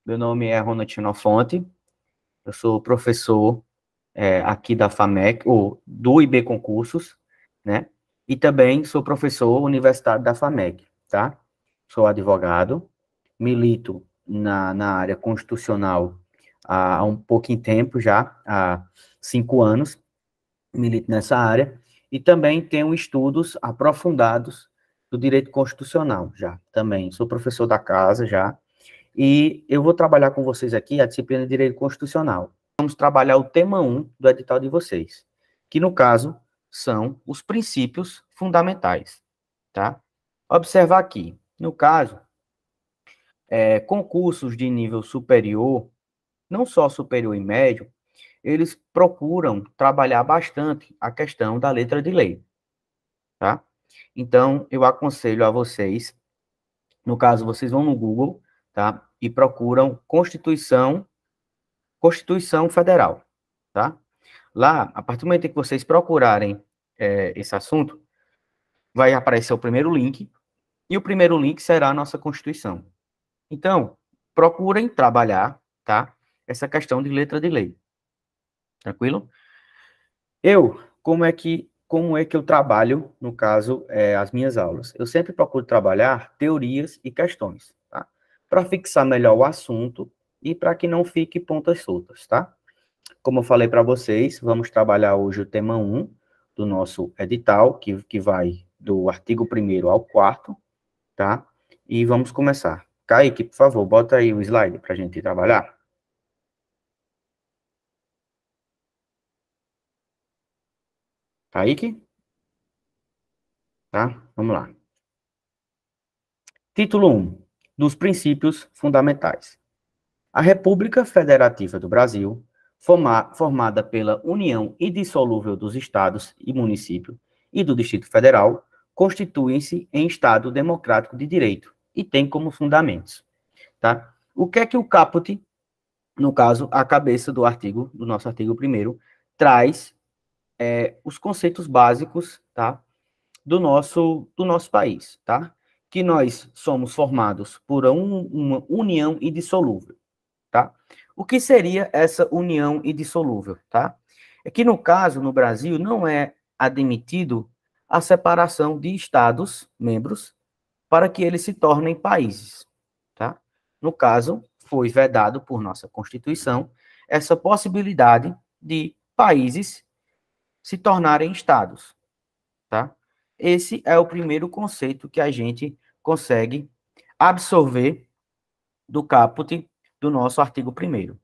Meu nome é Ronald Xenofonte, eu sou professor aqui da FAMEC, ou do IB Concursos, né? E também sou professor universitário da FAMEC, tá? Sou advogado, milito na área constitucional há um pouquinho tempo já, há 5 anos, milito nessa área, e também tenho estudos aprofundados do direito constitucional já, também. Sou professor da casa já, e eu vou trabalhar com vocês aqui a disciplina de Direito Constitucional. Vamos trabalhar o tema 1 do edital de vocês, que no caso são os princípios fundamentais, tá? Observar aqui, no caso, concursos de nível superior, não só superior e médio, eles procuram trabalhar bastante a questão da letra de lei, tá? Então, eu aconselho a vocês, no caso, vocês vão no Google, tá? E procuram Constituição Federal, tá? Lá, a partir do momento em que vocês procurarem esse assunto, vai aparecer o primeiro link, e o primeiro link será a nossa Constituição. Então, procurem trabalhar, tá? Essa questão de letra de lei. Tranquilo? Como é que eu trabalho, no caso, as minhas aulas? Eu sempre procuro trabalhar teorias e questões, tá? Para fixar melhor o assunto e para que não fique pontas soltas, tá? Como eu falei para vocês, vamos trabalhar hoje o tema 1 do nosso edital, que vai do artigo 1º ao 4º, tá? E vamos começar. Kaique, por favor, bota aí o slide para a gente trabalhar. Kaique? Tá? Vamos lá. Título 1. Dos princípios fundamentais. A República Federativa do Brasil, formada pela união indissolúvel dos estados e municípios e do Distrito Federal, constituem-se em Estado democrático de direito e tem como fundamentos, tá? O que é que o caput, no caso, a cabeça do nosso artigo 1º, traz os conceitos básicos, tá? Do nosso país, tá? Que nós somos formados por uma união indissolúvel, tá? O que seria essa união indissolúvel, tá? É que, no caso, no Brasil, não é admitido a separação de estados membros para que eles se tornem países, tá? No caso, foi vedado por nossa Constituição essa possibilidade de países se tornarem estados, tá? Esse é o primeiro conceito que a gente consegue absorver do caput do nosso artigo 1º,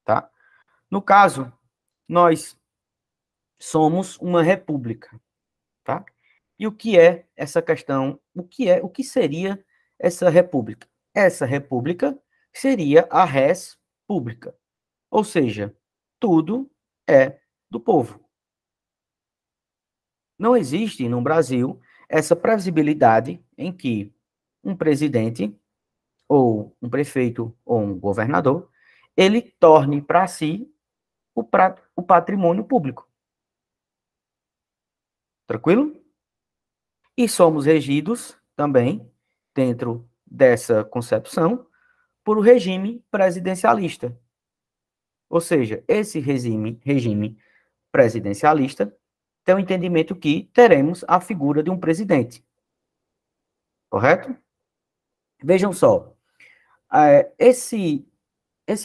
tá? No caso, nós somos uma república, tá? E o que é essa questão? O que seria essa república? Essa república seria a res pública, ou seja, tudo é do povo. Não existe no Brasil essa previsibilidade em que um presidente ou um prefeito ou um governador ele torne para si o patrimônio público. Tranquilo? E somos regidos também, dentro dessa concepção, por o regime presidencialista. Ou seja, esse regime presidencialista tem o entendimento que teremos a figura de um presidente. Correto? Vejam só, esse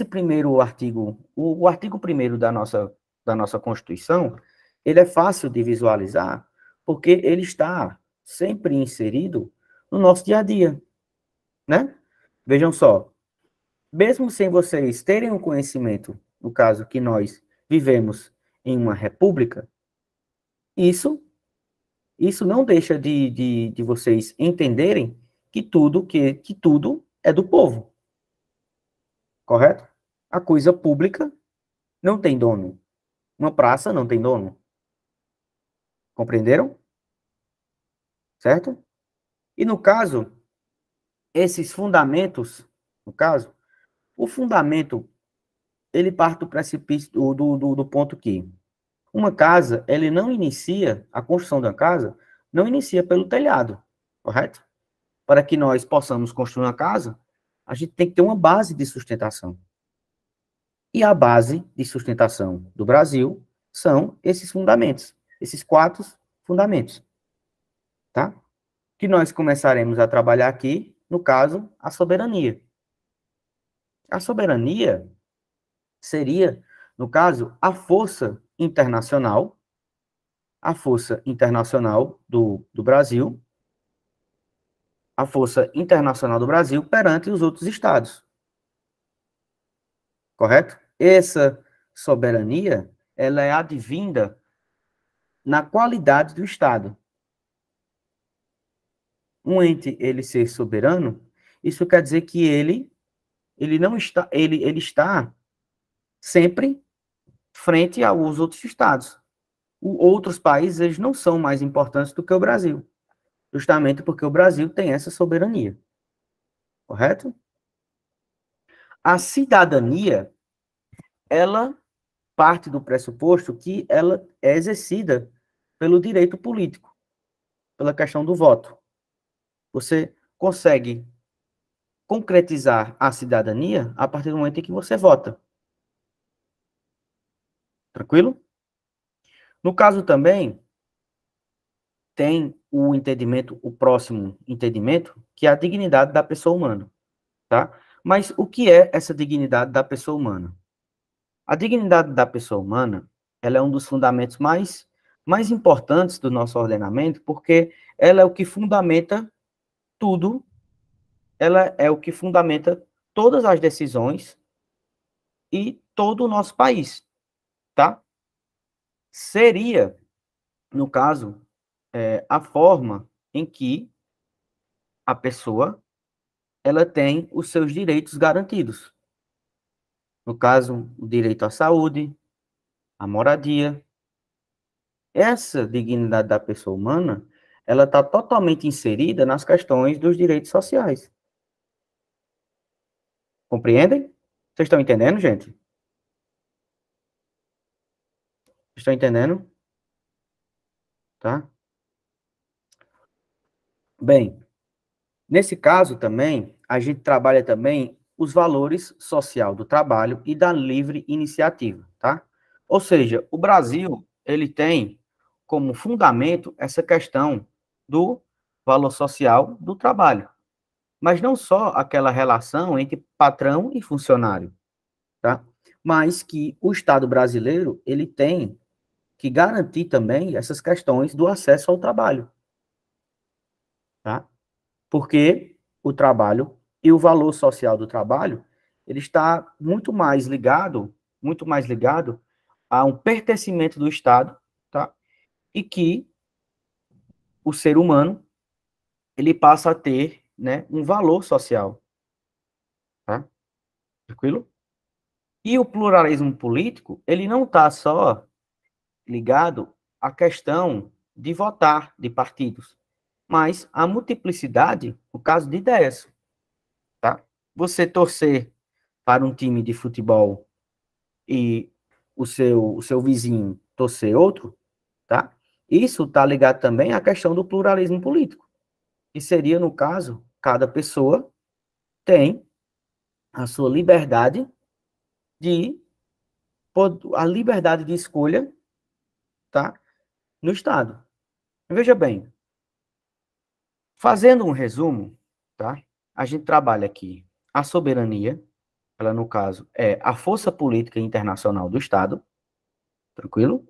primeiro artigo, o artigo 1º da nossa Constituição, ele é fácil de visualizar, porque ele está sempre inserido no nosso dia a dia, né? Vejam só, mesmo sem vocês terem um conhecimento, no caso que nós vivemos em uma república, isso não deixa de vocês entenderem que tudo é do povo, correto? A coisa pública não tem dono. Uma praça não tem dono. Compreenderam? Certo? E no caso, esses fundamentos, no caso, o fundamento, ele parte do precipício, do ponto que uma casa, ele não inicia, a construção da casa, não inicia pelo telhado, correto? Para que nós possamos construir uma casa, A gente tem que ter uma base de sustentação. E a base de sustentação do Brasil são esses fundamentos, esses 4 fundamentos, tá? Que nós começaremos a trabalhar aqui, no caso, a soberania. A soberania seria, no caso, a força internacional do Brasil, a força internacional do Brasil perante os outros estados. Correto? Essa soberania, ela é advinda na qualidade do Estado. Um ente, ele ser soberano, isso quer dizer que ele não está, ele está sempre frente aos outros estados. Outros países, eles não são mais importantes do que o Brasil, justamente porque o Brasil tem essa soberania. Correto? A cidadania, ela parte do pressuposto que ela é exercida pelo direito político, pela questão do voto. Você consegue concretizar a cidadania a partir do momento em que você vota. Tranquilo? No caso também, tem o entendimento, o próximo entendimento, que é a dignidade da pessoa humana, tá? Mas o que é essa dignidade da pessoa humana? A dignidade da pessoa humana, ela é um dos fundamentos mais importantes do nosso ordenamento, porque ela é o que fundamenta tudo, ela é o que fundamenta todas as decisões e todo o nosso país, tá? Seria, no caso, a forma em que a pessoa ela tem os seus direitos garantidos. No caso, o direito à saúde, à moradia. Essa dignidade da pessoa humana, ela está totalmente inserida nas questões dos direitos sociais. Compreendem? Vocês estão entendendo, gente? Estão entendendo? Tá? Bem, nesse caso também, a gente trabalha também os valores social do trabalho e da livre iniciativa, tá? Ou seja, o Brasil, ele tem como fundamento essa questão do valor social do trabalho. Mas não só aquela relação entre patrão e funcionário, tá? Mas que o Estado brasileiro, ele tem que garantir também essas questões do acesso ao trabalho, tá? Porque o trabalho e o valor social do trabalho, ele está muito mais ligado a um pertencimento do Estado, tá? E que o ser humano, ele passa a ter, né, um valor social, tá? Tranquilo? E o pluralismo político, ele não está só ligado à questão de votar de partidos, mas à multiplicidade, no caso de ideias, tá? Você torcer para um time de futebol e o seu vizinho torcer outro, tá? Isso está ligado também à questão do pluralismo político, que seria, no caso, cada pessoa tem a sua liberdade de a liberdade de escolha, tá? No Estado. Veja bem, fazendo um resumo, tá? A gente trabalha aqui a soberania, ela no caso é a força política internacional do Estado, tranquilo?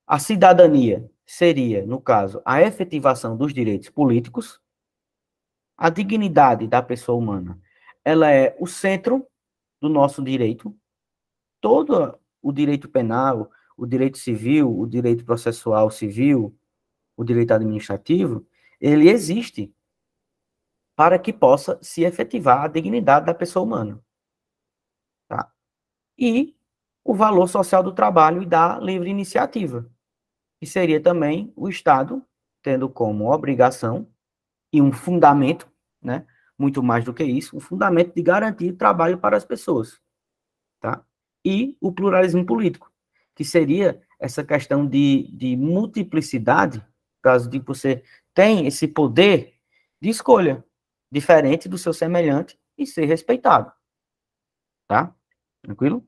A cidadania seria, no caso, a efetivação dos direitos políticos. A dignidade da pessoa humana, ela é o centro do nosso direito. Todo o direito penal, o direito civil, o direito processual civil, o direito administrativo, ele existe para que possa se efetivar a dignidade da pessoa humana. Tá? E o valor social do trabalho e da livre iniciativa, que seria também o Estado tendo como obrigação e um fundamento, né, muito mais do que isso, um fundamento de garantir trabalho para as pessoas. Tá? E o pluralismo político, que seria essa questão de multiplicidade, caso de você tem esse poder de escolha, diferente do seu semelhante, e ser respeitado. Tá? Tranquilo?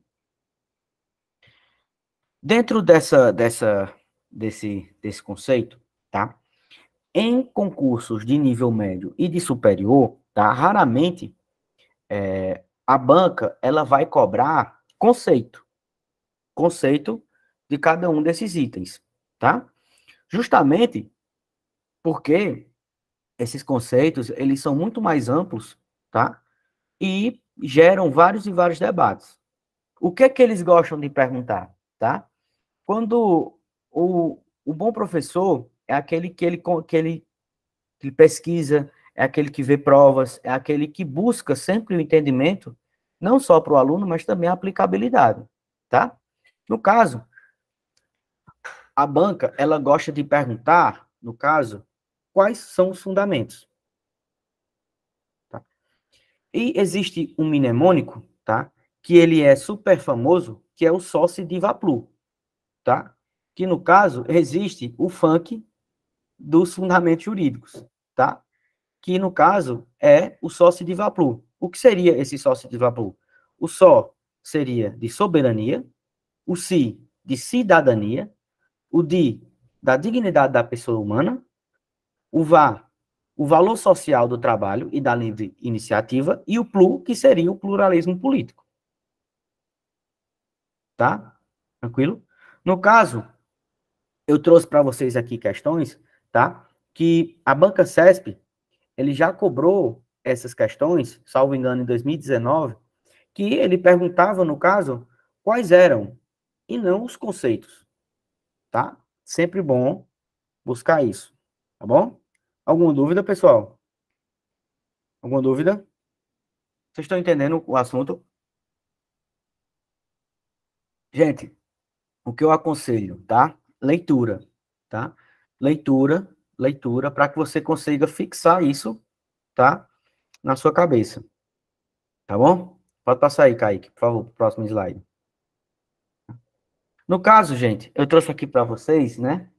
Dentro desse conceito, tá? Em concursos de nível médio e de superior, tá? Raramente a banca ela vai cobrar conceito de cada um desses itens, tá? Justamente porque esses conceitos eles são muito mais amplos, tá? E geram vários e vários debates. O que é que eles gostam de perguntar, tá? Quando o bom professor é aquele que pesquisa, é aquele que vê provas, é aquele que busca sempre o entendimento, não só para o aluno, mas também a aplicabilidade, tá? No caso, a banca, ela gosta de perguntar, no caso, quais são os fundamentos, tá? E existe um mnemônico, tá? Que ele é super famoso, que é o Sócio de Vaplu, tá? Que, no caso, existe o funk dos fundamentos jurídicos, tá? Que, no caso, é o sócio de Vaplu. O que seria esse sócio de Vaplu? O só seria de soberania, o si de cidadania, o di da dignidade da pessoa humana, o vá, o valor social do trabalho e da livre iniciativa, e o plu, que seria o pluralismo político. Tá? Tranquilo? No caso, eu trouxe para vocês aqui questões, tá? Que a Banca CESP, ele já cobrou essas questões, salvo engano, em 2019, que ele perguntava, no caso, quais eram, e não os conceitos, tá? Sempre bom buscar isso, tá bom? Alguma dúvida, pessoal? Alguma dúvida? Vocês estão entendendo o assunto? Gente, o que eu aconselho, tá? Leitura, tá? Leitura, para que você consiga fixar isso, tá? Na sua cabeça, tá bom? Pode passar aí, Kaique, por favor, próximo slide. No caso, gente, eu trouxe aqui para vocês, né,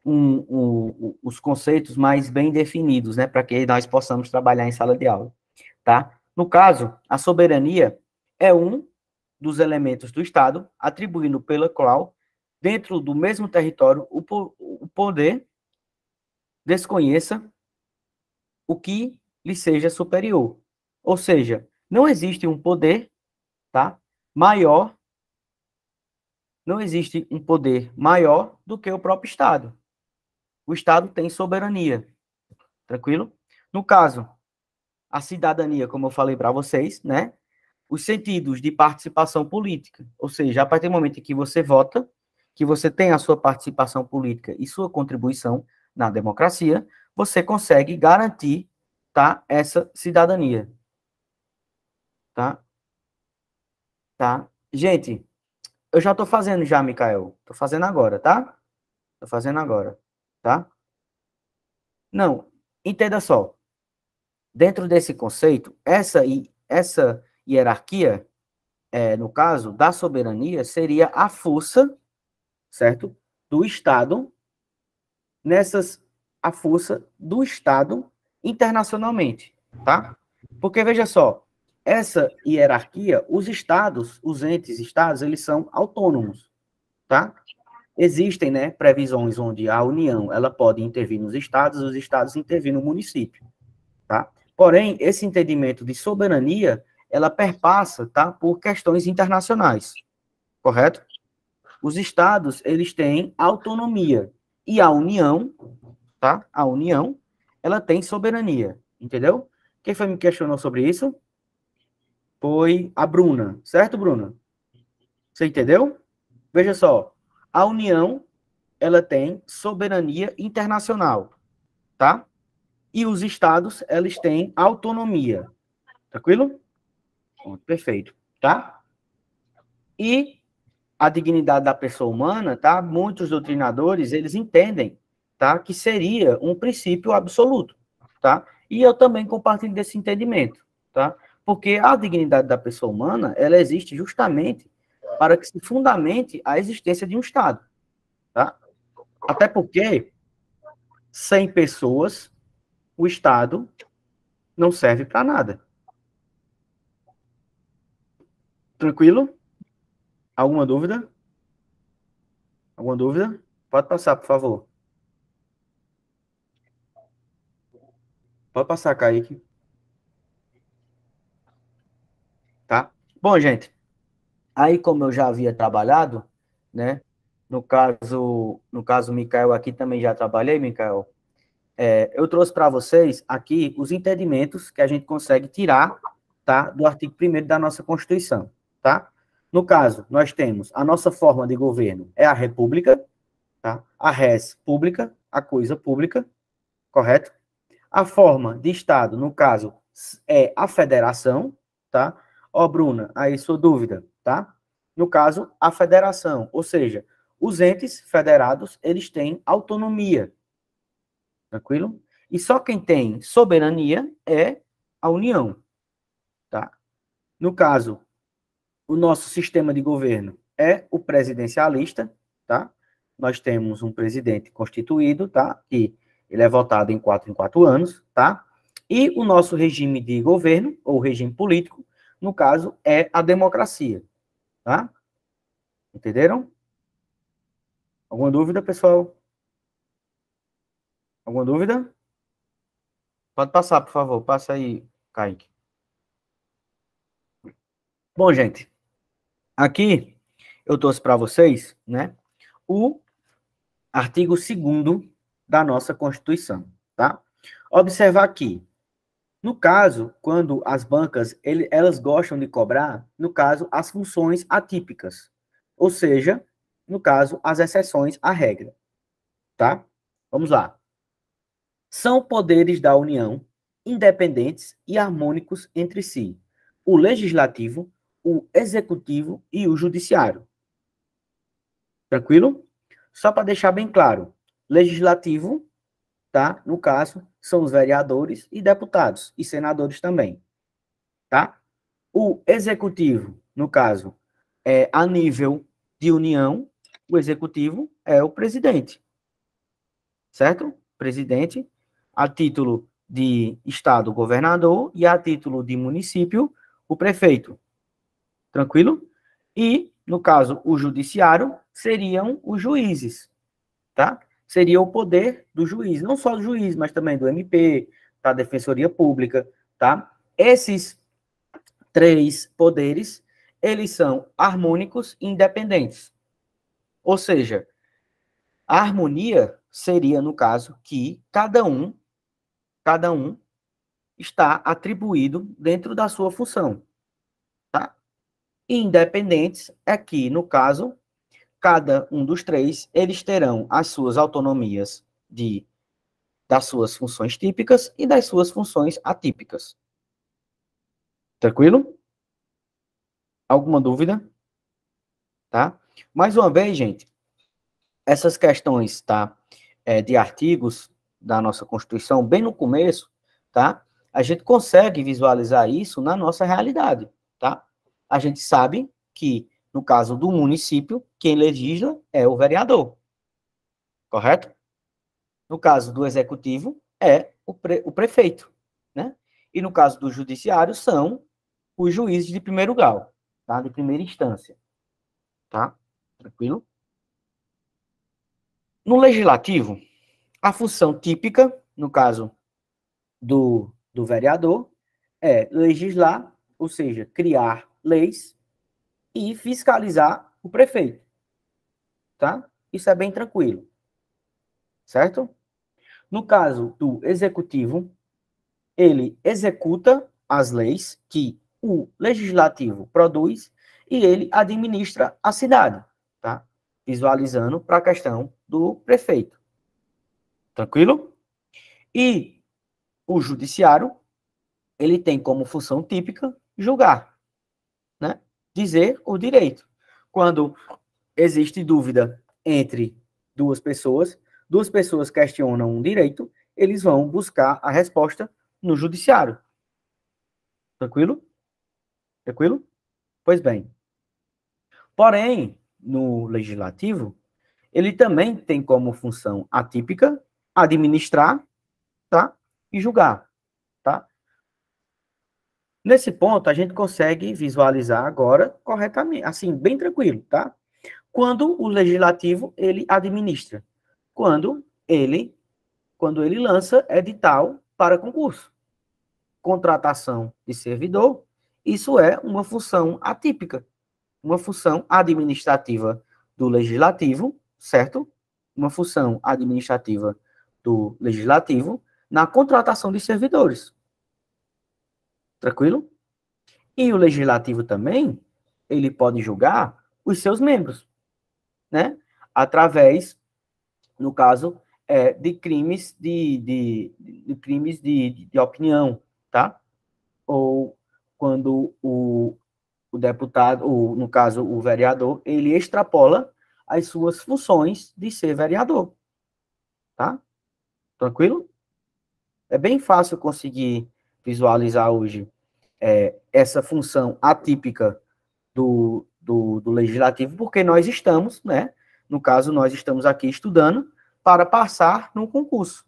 os conceitos mais bem definidos, né, para que nós possamos trabalhar em sala de aula, tá? No caso, a soberania é um dos elementos do Estado, atribuindo pela qual, dentro do mesmo território, o poder desconheça o que lhe seja superior. Ou seja, não existe um poder, tá, maior, não existe um poder maior do que o próprio Estado. O Estado tem soberania, tranquilo? No caso, a cidadania, como eu falei para vocês, né? Os sentidos de participação política, ou seja, a partir do momento em que você vota, que você tem a sua participação política e sua contribuição na democracia, você consegue garantir, tá, essa cidadania, tá? Tá? Gente, eu já estou fazendo já, Mikael. Estou fazendo agora, tá? Estou fazendo agora, tá? Não, entenda só. Dentro desse conceito, essa hierarquia, no caso da soberania, seria a força, certo? Do Estado, a força do Estado internacionalmente, tá? Porque, veja só, essa hierarquia, os estados, os entes estados, eles são autônomos, tá? Existem, né, previsões onde a União, ela pode intervir nos estados, os estados intervir no município, tá? Porém, esse entendimento de soberania, ela perpassa, tá, por questões internacionais, correto? Os estados, eles têm autonomia e a União, tá? A União, ela tem soberania, entendeu? Quem foi me questionou sobre isso? Foi a Bruna, certo, Bruna? Você entendeu? Veja só, a União, ela tem soberania internacional, tá? E os estados, eles têm autonomia, tranquilo? Perfeito, tá? E a dignidade da pessoa humana, tá? Muitos doutrinadores, eles entendem, tá? Que seria um princípio absoluto, tá? E eu também compartilho desse entendimento, tá? Porque a dignidade da pessoa humana, ela existe justamente para que se fundamente a existência de um Estado, tá? Até porque, sem pessoas, o Estado não serve para nada, Tranquilo? Alguma dúvida? Alguma dúvida? Pode passar, por favor. Pode passar, Kaique. Tá? Bom, gente, aí como eu já havia trabalhado, né? No caso, Mikael aqui também já trabalhei, Mikael. Eu trouxe para vocês aqui os entendimentos que a gente consegue tirar, tá, do artigo 1º da nossa Constituição, tá? No caso, nós temos a nossa forma de governo é a república, tá? A res pública, a coisa pública, correto? A forma de Estado, no caso, é a federação, tá? Ó, Bruna, aí sua dúvida, tá? No caso, a federação, ou seja, os entes federados, eles têm autonomia, tranquilo? E só quem tem soberania é a União, tá? No caso, o nosso sistema de governo é o presidencialista, tá? Nós temos um presidente constituído, tá? E ele é votado em 4 anos, tá? E o nosso regime de governo, ou regime político, no caso, é a democracia, tá? Entenderam? Alguma dúvida, pessoal? Alguma dúvida? Pode passar, por favor. Passa aí, Kaique. Bom, gente, aqui eu trouxe para vocês, né, o artigo 2º da nossa Constituição, tá? Observar aqui, no caso, quando as bancas, elas gostam de cobrar, no caso, as funções atípicas, ou seja, no caso, as exceções à regra, tá? Vamos lá. São poderes da União, independentes e harmônicos entre si, o legislativo, o executivo e o judiciário. Tranquilo? Só para deixar bem claro, legislativo, tá? No caso, são os vereadores e deputados, e senadores também, tá? O executivo, no caso, é a nível de União, o executivo é o presidente, certo? Presidente, a título de estado, governador, e a título de município, o prefeito. Tranquilo? E, no caso, o judiciário seriam os juízes, tá? Seria o poder do juiz, não só do juiz, mas também do MP, da Defensoria Pública, tá? Esses 3 poderes, eles são harmônicos e independentes. Ou seja, a harmonia seria, no caso, que cada um está atribuído dentro da sua função, tá? E independentes é que, no caso, cada um dos 3, eles terão as suas autonomias das suas funções típicas e das suas funções atípicas. Tranquilo? Alguma dúvida? Tá? Mais uma vez, gente, essas questões, tá, de artigos da nossa Constituição, bem no começo, tá? A gente consegue visualizar isso na nossa realidade, tá? A gente sabe que, no caso do município, quem legisla é o vereador, correto? No caso do executivo, é o prefeito, né? E no caso do judiciário, são os juízes de primeiro grau, tá? De primeira instância, tá? Tranquilo? No legislativo, a função típica, no caso do vereador, é legislar, ou seja, criar leis e fiscalizar o prefeito, tá? Isso é bem tranquilo, certo? No caso do executivo, ele executa as leis que o legislativo produz e ele administra a cidade, tá? Visualizando para a questão do prefeito. Tranquilo? E o judiciário, ele tem como função típica julgar, né? Dizer o direito. Quando existe dúvida entre duas pessoas questionam um direito, eles vão buscar a resposta no judiciário. Tranquilo? Tranquilo? Pois bem. Porém, no legislativo, ele também tem como função atípica administrar, tá? E julgar, tá? Nesse ponto, a gente consegue visualizar agora corretamente, assim, bem tranquilo, tá? Quando o legislativo, ele administra. Quando ele, quando ele lança edital para concurso. Contratação de servidor, isso é uma função atípica, uma função administrativa do legislativo, certo? Uma função administrativa do legislativo na contratação de servidores. Tranquilo? E o legislativo também, ele pode julgar os seus membros, né? Através, no caso, de crimes de crimes de opinião, tá? Ou quando o deputado, ou, no caso, o vereador, ele extrapola as suas funções de ser vereador, tá? Tranquilo? É bem fácil conseguir visualizar hoje essa função atípica do legislativo, porque nós estamos, né? No caso, nós estamos aqui estudando para passar no concurso.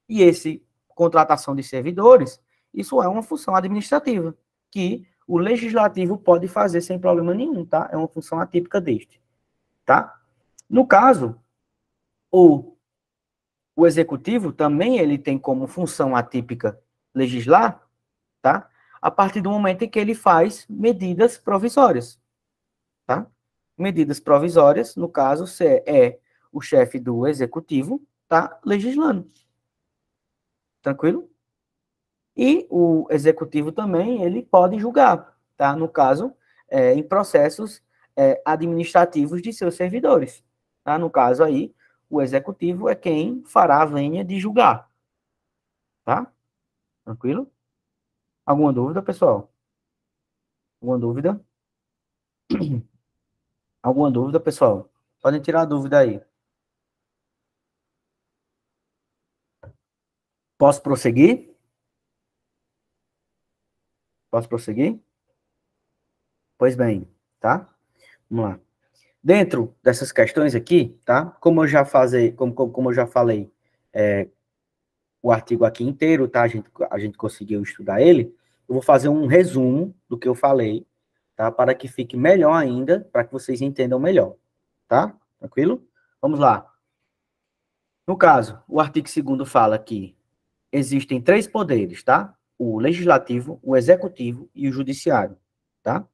E esse contratação de servidores, isso é uma função administrativa, que o legislativo pode fazer sem problema nenhum, tá? É uma função atípica deste, tá? No caso, o, o executivo também ele tem como função atípica legislar, tá? A partir do momento em que ele faz medidas provisórias, tá? Medidas provisórias, no caso, é o chefe do executivo, tá legislando. Tranquilo? E o executivo também, ele pode julgar, tá? No caso, em processos administrativos de seus servidores, tá? No caso aí, o executivo é quem fará a vênia de julgar, tá? Tranquilo? Alguma dúvida, pessoal? Alguma dúvida? Alguma dúvida, pessoal? Podem tirar a dúvida aí. Posso prosseguir? Posso prosseguir? Pois bem, tá? Vamos lá. Dentro dessas questões aqui, tá? Como eu já falei, o artigo aqui inteiro, tá? A gente conseguiu estudar ele. Eu vou fazer um resumo do que eu falei, tá? Para que fique melhor ainda, para que vocês entendam melhor, tá? Tranquilo? Vamos lá. No caso, o artigo 2º fala que existem três poderes, tá? O legislativo, o executivo e o judiciário, tá?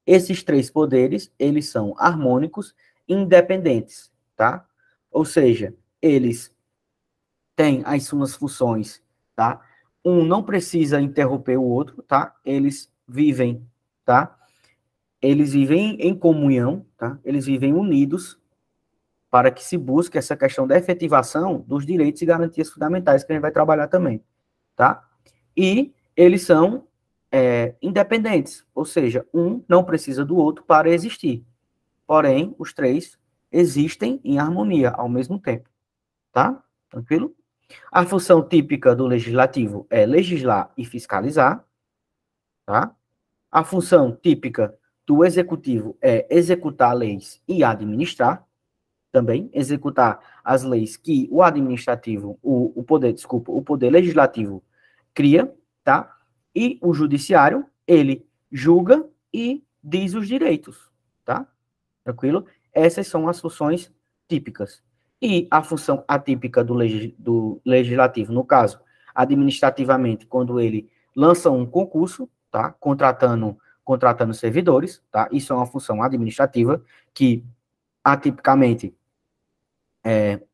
Esses três poderes, eles são harmônicos e independentes, tá? Ou seja, eles têm as suas funções, tá? Um não precisa interromper o outro, tá? Eles vivem, tá? Eles vivem em comunhão, tá? Eles vivem unidos para que se busque essa questão da efetivação dos direitos e garantias fundamentais que a gente vai trabalhar também, tá? E eles são independentes, ou seja, um não precisa do outro para existir. Porém, os três existem em harmonia ao mesmo tempo, tá? Tranquilo? A função típica do legislativo é legislar e fiscalizar, tá? A função típica do executivo é executar leis e administrar, também executar as leis que o administrativo, o poder legislativo cria, tá? E o judiciário, ele julga e diz os direitos, tá? Tranquilo? Essas são as funções típicas. E a função atípica do legislativo, no caso, administrativamente, quando ele lança um concurso, tá? Contratando servidores, tá? Isso é uma função administrativa que atipicamente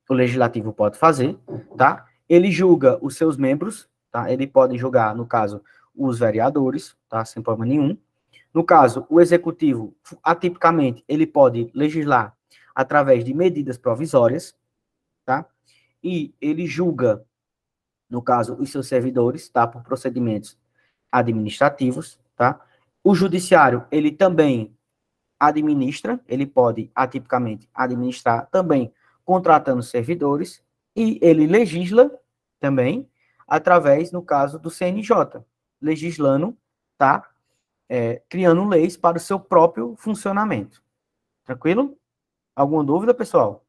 o legislativo pode fazer, tá? Ele julga os seus membros, tá? Ele pode julgar, no caso, os vereadores, tá? Sem problema nenhum. No caso, o executivo, atipicamente, ele pode legislar através de medidas provisórias, tá? E ele julga, no caso, os seus servidores, tá? Por procedimentos administrativos, tá? O judiciário, ele também administra, ele pode atipicamente administrar também contratando servidores e ele legisla também através, no caso, do CNJ, legislando, tá? Criando leis para o seu próprio funcionamento. Tranquilo? Alguma dúvida, pessoal?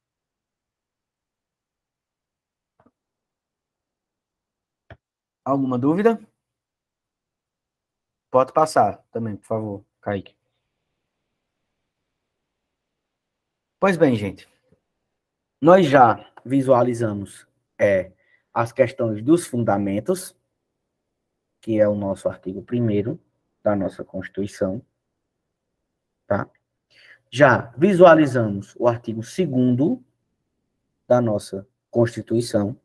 Alguma dúvida? Pode passar também, por favor, Kaique. Pois bem, gente, nós já visualizamos as questões dos fundamentos, que é o nosso artigo 1º da nossa Constituição, tá? Já visualizamos o artigo 2º da nossa Constituição,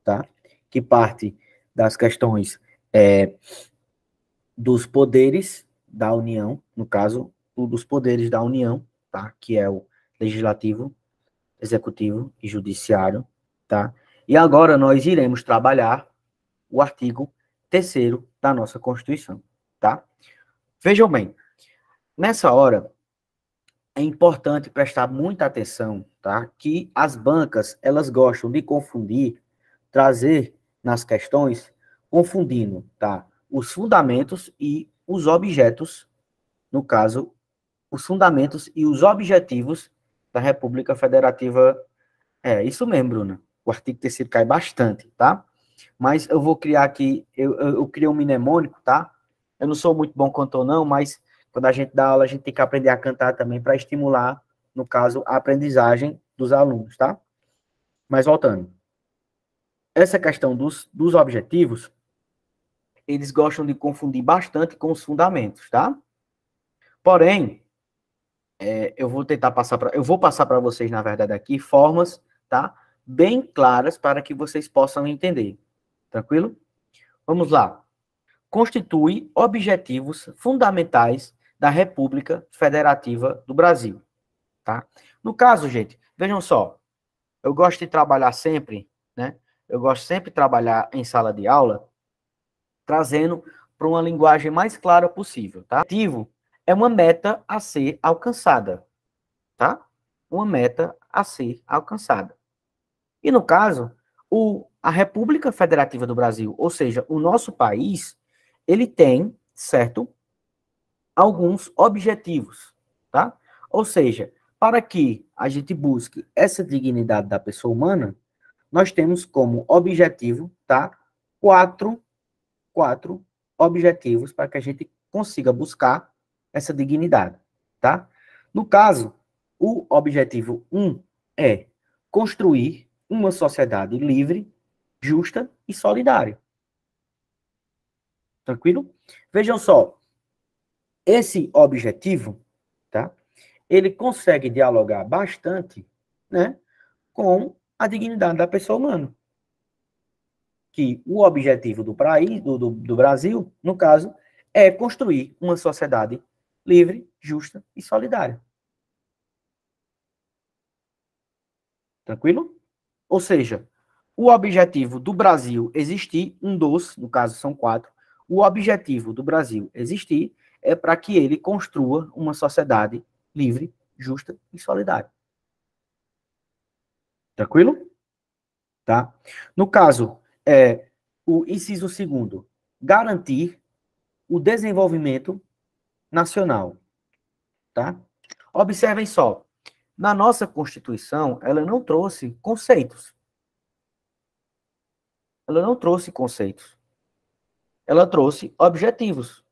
tá? Que parte das questões dos poderes da União, no caso, dos poderes da União, tá? Que é o Legislativo, Executivo e Judiciário, tá? E agora nós iremos trabalhar o artigo 3º da nossa Constituição, tá? Vejam bem, nessa hora é importante prestar muita atenção, tá? Que as bancas, elas gostam de confundir, trazer nas questões, confundindo, tá? Os fundamentos e os objetos, no caso, os fundamentos e os objetivos da República Federativa. É, isso mesmo, Bruna. O artigo 3º cai bastante, tá? Mas eu vou criar aqui, eu criei um mnemônico, tá? Eu não sou muito bom cantor, não, mas quando a gente dá aula, a gente tem que aprender a cantar também para estimular, no caso, a aprendizagem dos alunos, tá? Mas voltando. Essa questão dos objetivos, eles gostam de confundir bastante com os fundamentos, tá? Porém, eu vou passar para vocês, na verdade, aqui, formas, tá? Bem claras para que vocês possam entender. Tranquilo? Vamos lá. Constitui objetivos fundamentais da República Federativa do Brasil, tá? No caso, gente, vejam só, eu gosto de trabalhar sempre, né? Eu gosto sempre de trabalhar em sala de aula, trazendo para uma linguagem mais clara possível, tá? Objetivo é uma meta a ser alcançada, tá? Uma meta a ser alcançada. E no caso, a República Federativa do Brasil, ou seja, o nosso país, ele tem, certo, alguns objetivos, tá? Ou seja, para que a gente busque essa dignidade da pessoa humana, nós temos como objetivo, tá? Quatro objetivos para que a gente consiga buscar essa dignidade, tá? No caso, o objetivo 1 é construir uma sociedade livre, justa e solidária. Tranquilo? Vejam só, esse objetivo, tá? Ele consegue dialogar bastante, né, com a dignidade da pessoa humana. Que o objetivo do país, do Brasil, no caso, é construir uma sociedade livre, justa e solidária. Tranquilo? Ou seja, o objetivo do Brasil existir, no caso são 4, o objetivo do Brasil existir é para que ele construa uma sociedade livre, justa e solidária. Tranquilo? Tá? No caso, o inciso 2º, garantir o desenvolvimento nacional. Tá? Observem só, na nossa Constituição, ela não trouxe conceitos. Ela não trouxe conceitos. Ela trouxe objetivos.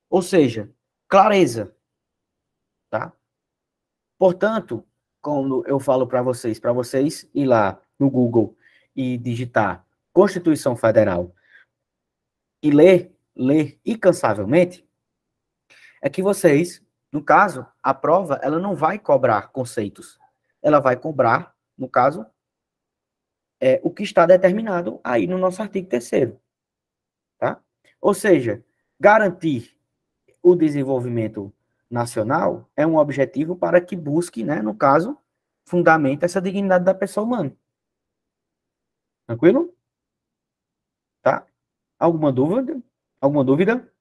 Ou seja, clareza. Tá? Portanto, quando eu falo para vocês ir lá no Google e digitar Constituição Federal e ler incansavelmente, é que vocês, no caso, a prova, ela não vai cobrar conceitos. Ela vai cobrar, no caso, o que está determinado aí no nosso artigo 3º. Tá? Ou seja, garantir o desenvolvimento nacional é um objetivo para que busque, né, no caso, fundamenta essa dignidade da pessoa humana. Tranquilo? Tá? Alguma dúvida? Alguma dúvida?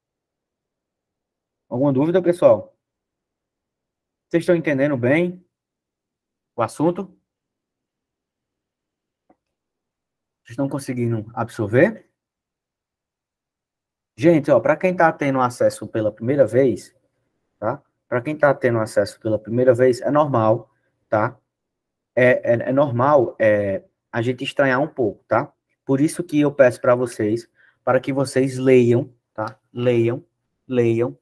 Alguma dúvida, pessoal? Vocês estão entendendo bem o assunto? Vocês estão conseguindo absorver? Gente, ó, para quem está tendo acesso pela primeira vez, tá? Para quem está tendo acesso pela primeira vez, é normal, tá? É normal a gente estranhar um pouco, tá? Por isso que eu peço para vocês, para que vocês leiam, tá? Leiam leiam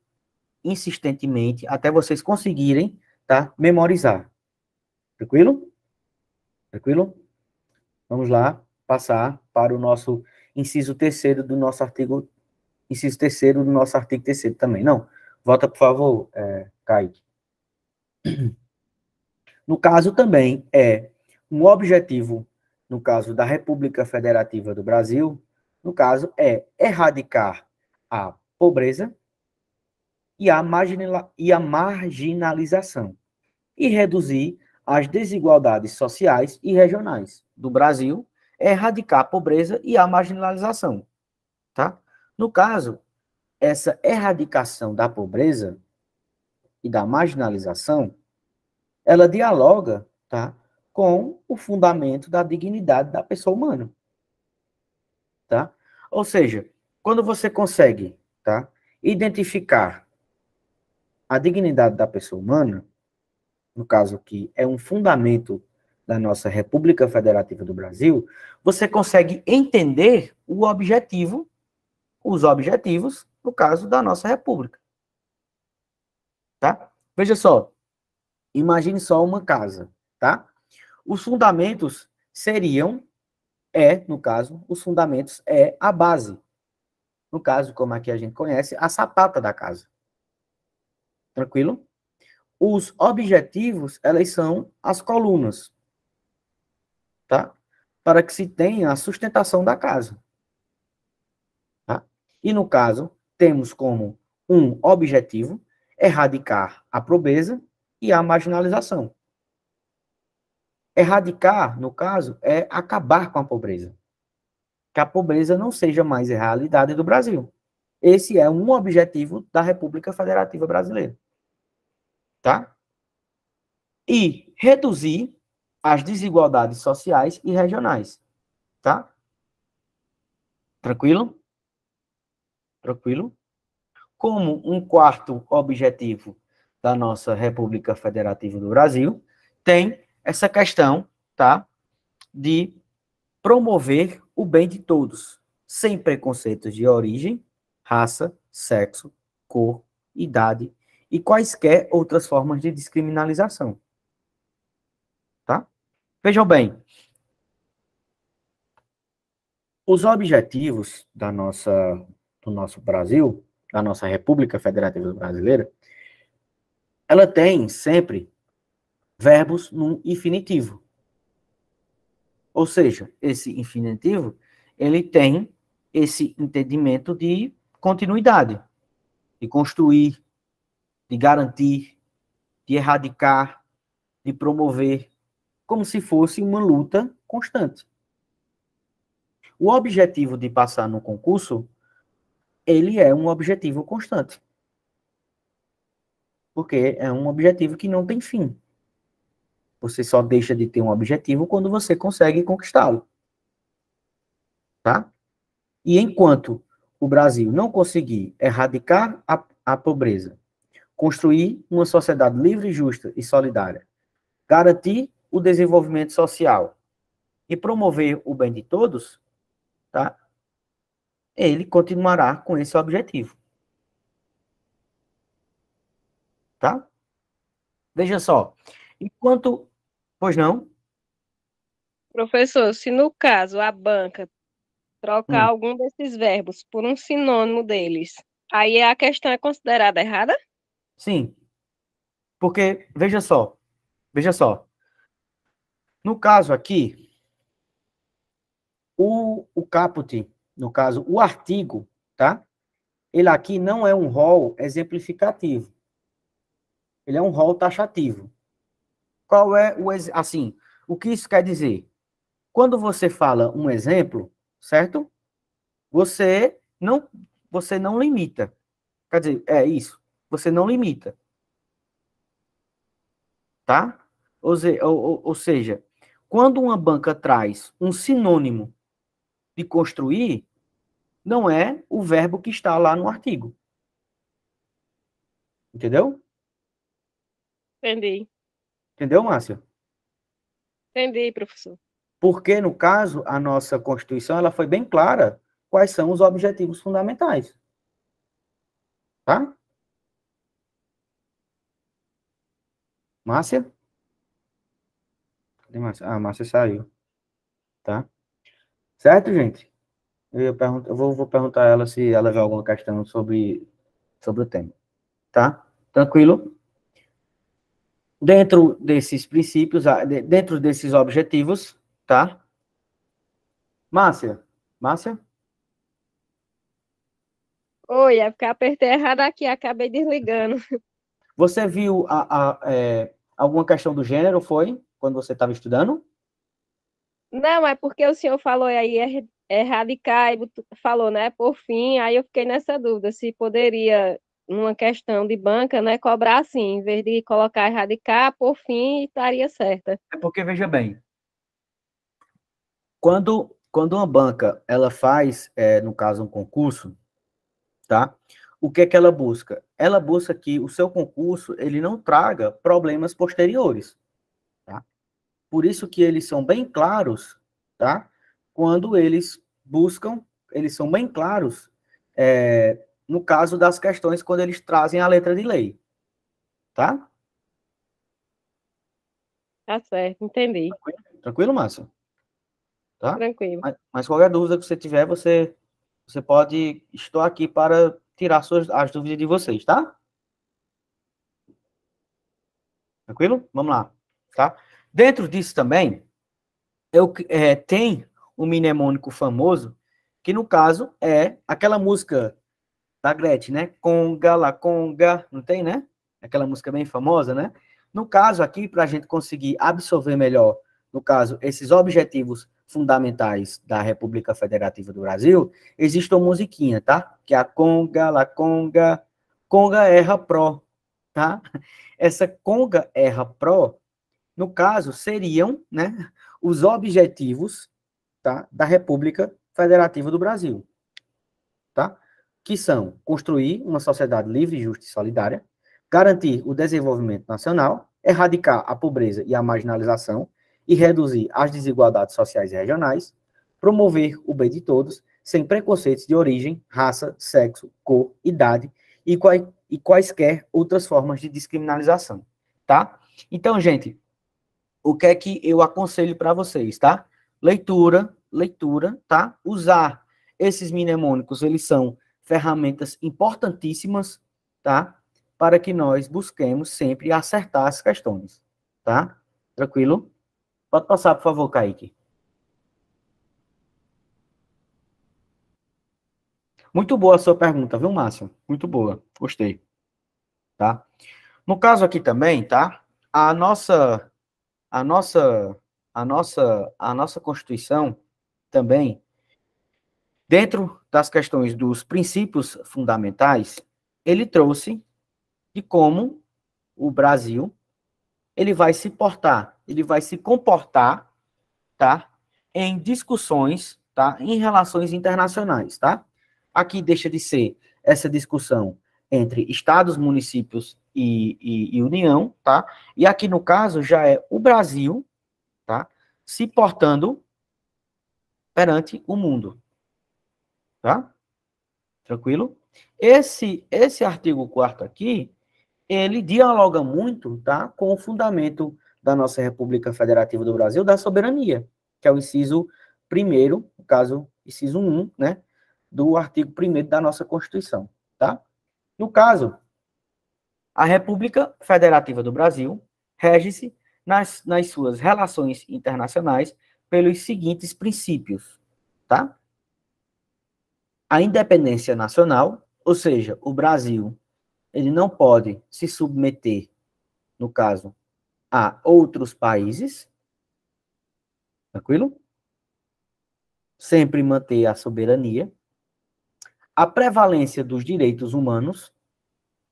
insistentemente até vocês conseguirem, tá? Memorizar. Tranquilo? Tranquilo? Vamos lá, passar para o nosso inciso terceiro do nosso artigo, inciso terceiro do nosso artigo terceiro também. Não, volta, por favor, Kaique. No caso também é um objetivo, no caso da República Federativa do Brasil, no caso é erradicar a pobreza e a marginalização e reduzir as desigualdades sociais e regionais do Brasil, é erradicar a pobreza e a marginalização, tá? No caso, essa erradicação da pobreza e da marginalização, ela dialoga, tá, com o fundamento da dignidade da pessoa humana, tá? Ou seja, quando você consegue, tá, identificar a dignidade da pessoa humana, no caso que é um fundamento da nossa República Federativa do Brasil, você consegue entender o objetivo, os objetivos, no caso da nossa República. Tá? Veja só, imagine só uma casa, tá? Os fundamentos seriam, no caso, os fundamentos é a base. No caso, como aqui a gente conhece, a sapata da casa. Tranquilo? Os objetivos, elas são as colunas, tá? Para que se tenha a sustentação da casa. Tá? E no caso, temos como um objetivo erradicar a pobreza e a marginalização. Erradicar, no caso, é acabar com a pobreza. Que a pobreza não seja mais a realidade do Brasil. Esse é um objetivo da República Federativa Brasileira. Tá? E reduzir as desigualdades sociais e regionais. Tá? Tranquilo? Tranquilo? Como um quarto objetivo da nossa República Federativa do Brasil, tem essa questão, tá, de promover o bem de todos, sem preconceitos de origem, raça, sexo, cor, idade e quaisquer outras formas de descriminalização. Tá? Vejam bem, os objetivos do nosso Brasil, da nossa República Federativa Brasileira, ela tem sempre verbos no infinitivo. Ou seja, esse infinitivo, ele tem esse entendimento de continuidade, de construir, de garantir, de erradicar, de promover, como se fosse uma luta constante. O objetivo de passar no concurso, ele é um objetivo constante. Porque é um objetivo que não tem fim. Você só deixa de ter um objetivo quando você consegue conquistá-lo. Tá? E enquanto o Brasil não conseguir erradicar a pobreza, construir uma sociedade livre, justa e solidária, garantir o desenvolvimento social e promover o bem de todos, tá? Ele continuará com esse objetivo. Tá? Veja só, enquanto... Pois não? Professor, se no caso a banca trocar algum desses verbos por um sinônimo deles, aí a questão é considerada errada? Sim, porque, veja só, no caso aqui, o caput, no caso, o artigo, tá? Ele aqui não é um rol exemplificativo. Ele é um rol taxativo. Qual é assim, o que isso quer dizer? Quando você fala um exemplo, certo? Você não limita. Quer dizer, é isso. Você não limita. Tá? Ou seja, quando uma banca traz um sinônimo de construir, não é o verbo que está lá no artigo. Entendeu? Entendi. Entendeu, Márcia? Entendi, professor. Porque, no caso, a nossa Constituição ela foi bem clara quais são os objetivos fundamentais. Tá? Márcia? Cadê Márcia? Ah, Márcia saiu. Tá? Certo, gente? Eu vou perguntar a ela se ela vê alguma questão sobre o tema. Tá? Tranquilo? Dentro desses princípios, dentro desses objetivos, tá? Márcia? Márcia? Oi, é porque eu apertei errado aqui, acabei desligando. Você viu alguma questão do gênero, foi? Quando você estava estudando? Não, é porque o senhor falou aí, erradicar, e falou, né, por fim, aí eu fiquei nessa dúvida, se poderia, numa questão de banca, né, cobrar assim, em vez de colocar erradicar, por fim, estaria certa. É porque, veja bem, quando uma banca, ela faz, no caso, um concurso, tá? O que é que ela busca? Ela busca que o seu concurso, ele não traga problemas posteriores, tá? Por isso que eles são bem claros, tá? Quando eles buscam, eles são bem claros, no caso das questões, quando eles trazem a letra de lei, tá? Tá certo, entendi. Tranquilo, Márcio? Tá? Tranquilo. Mas qualquer dúvida que você tiver, você pode, estou aqui para tirar as dúvidas de vocês, tá? Tranquilo? Vamos lá, tá? Dentro disso também, tem um mnemônico famoso, que no caso é aquela música da Gretchen, né? Conga, la conga, não tem, né? Aquela música bem famosa, né? No caso aqui, para a gente conseguir absorver melhor, no caso, esses objetivos fundamentais da República Federativa do Brasil, existe uma musiquinha, tá? Que é a conga, la conga, conga erra pro, tá? Essa conga erra pro, no caso, seriam, né, os objetivos, tá, da República Federativa do Brasil, tá? Que são construir uma sociedade livre, justa e solidária, garantir o desenvolvimento nacional, erradicar a pobreza e a marginalização e reduzir as desigualdades sociais e regionais, promover o bem de todos, sem preconceitos de origem, raça, sexo, cor, idade e quaisquer outras formas de descriminalização, tá? Então, gente, o que é que eu aconselho para vocês, tá? Leitura, tá? Usar esses mnemônicos, eles são ferramentas importantíssimas, tá? Para que nós busquemos sempre acertar as questões, tá? Tranquilo? Pode passar, por favor, Kaique. Muito boa a sua pergunta, viu, Márcio? Muito boa, gostei, tá? No caso aqui também, tá? A nossa, a nossa Constituição também, dentro das questões dos princípios fundamentais, ele trouxe de como o Brasil ele vai se portar, ele vai se comportar, tá? Em discussões, tá? Em relações internacionais, tá? Aqui deixa de ser essa discussão entre estados, municípios e União, tá? E aqui no caso já é o Brasil, tá? Se portando perante o mundo, tá? Tranquilo? Esse artigo 4º aqui, ele dialoga muito, tá, com o fundamento da nossa República Federativa do Brasil, da soberania, que é o inciso 1º, no caso, inciso 1, né, do artigo 1º da nossa Constituição, tá? No caso, a República Federativa do Brasil rege-se nas suas relações internacionais pelos seguintes princípios, tá? A independência nacional, ou seja, o Brasil, ele não pode se submeter, no caso, a outros países, tranquilo? Sempre manter a soberania. A prevalência dos direitos humanos,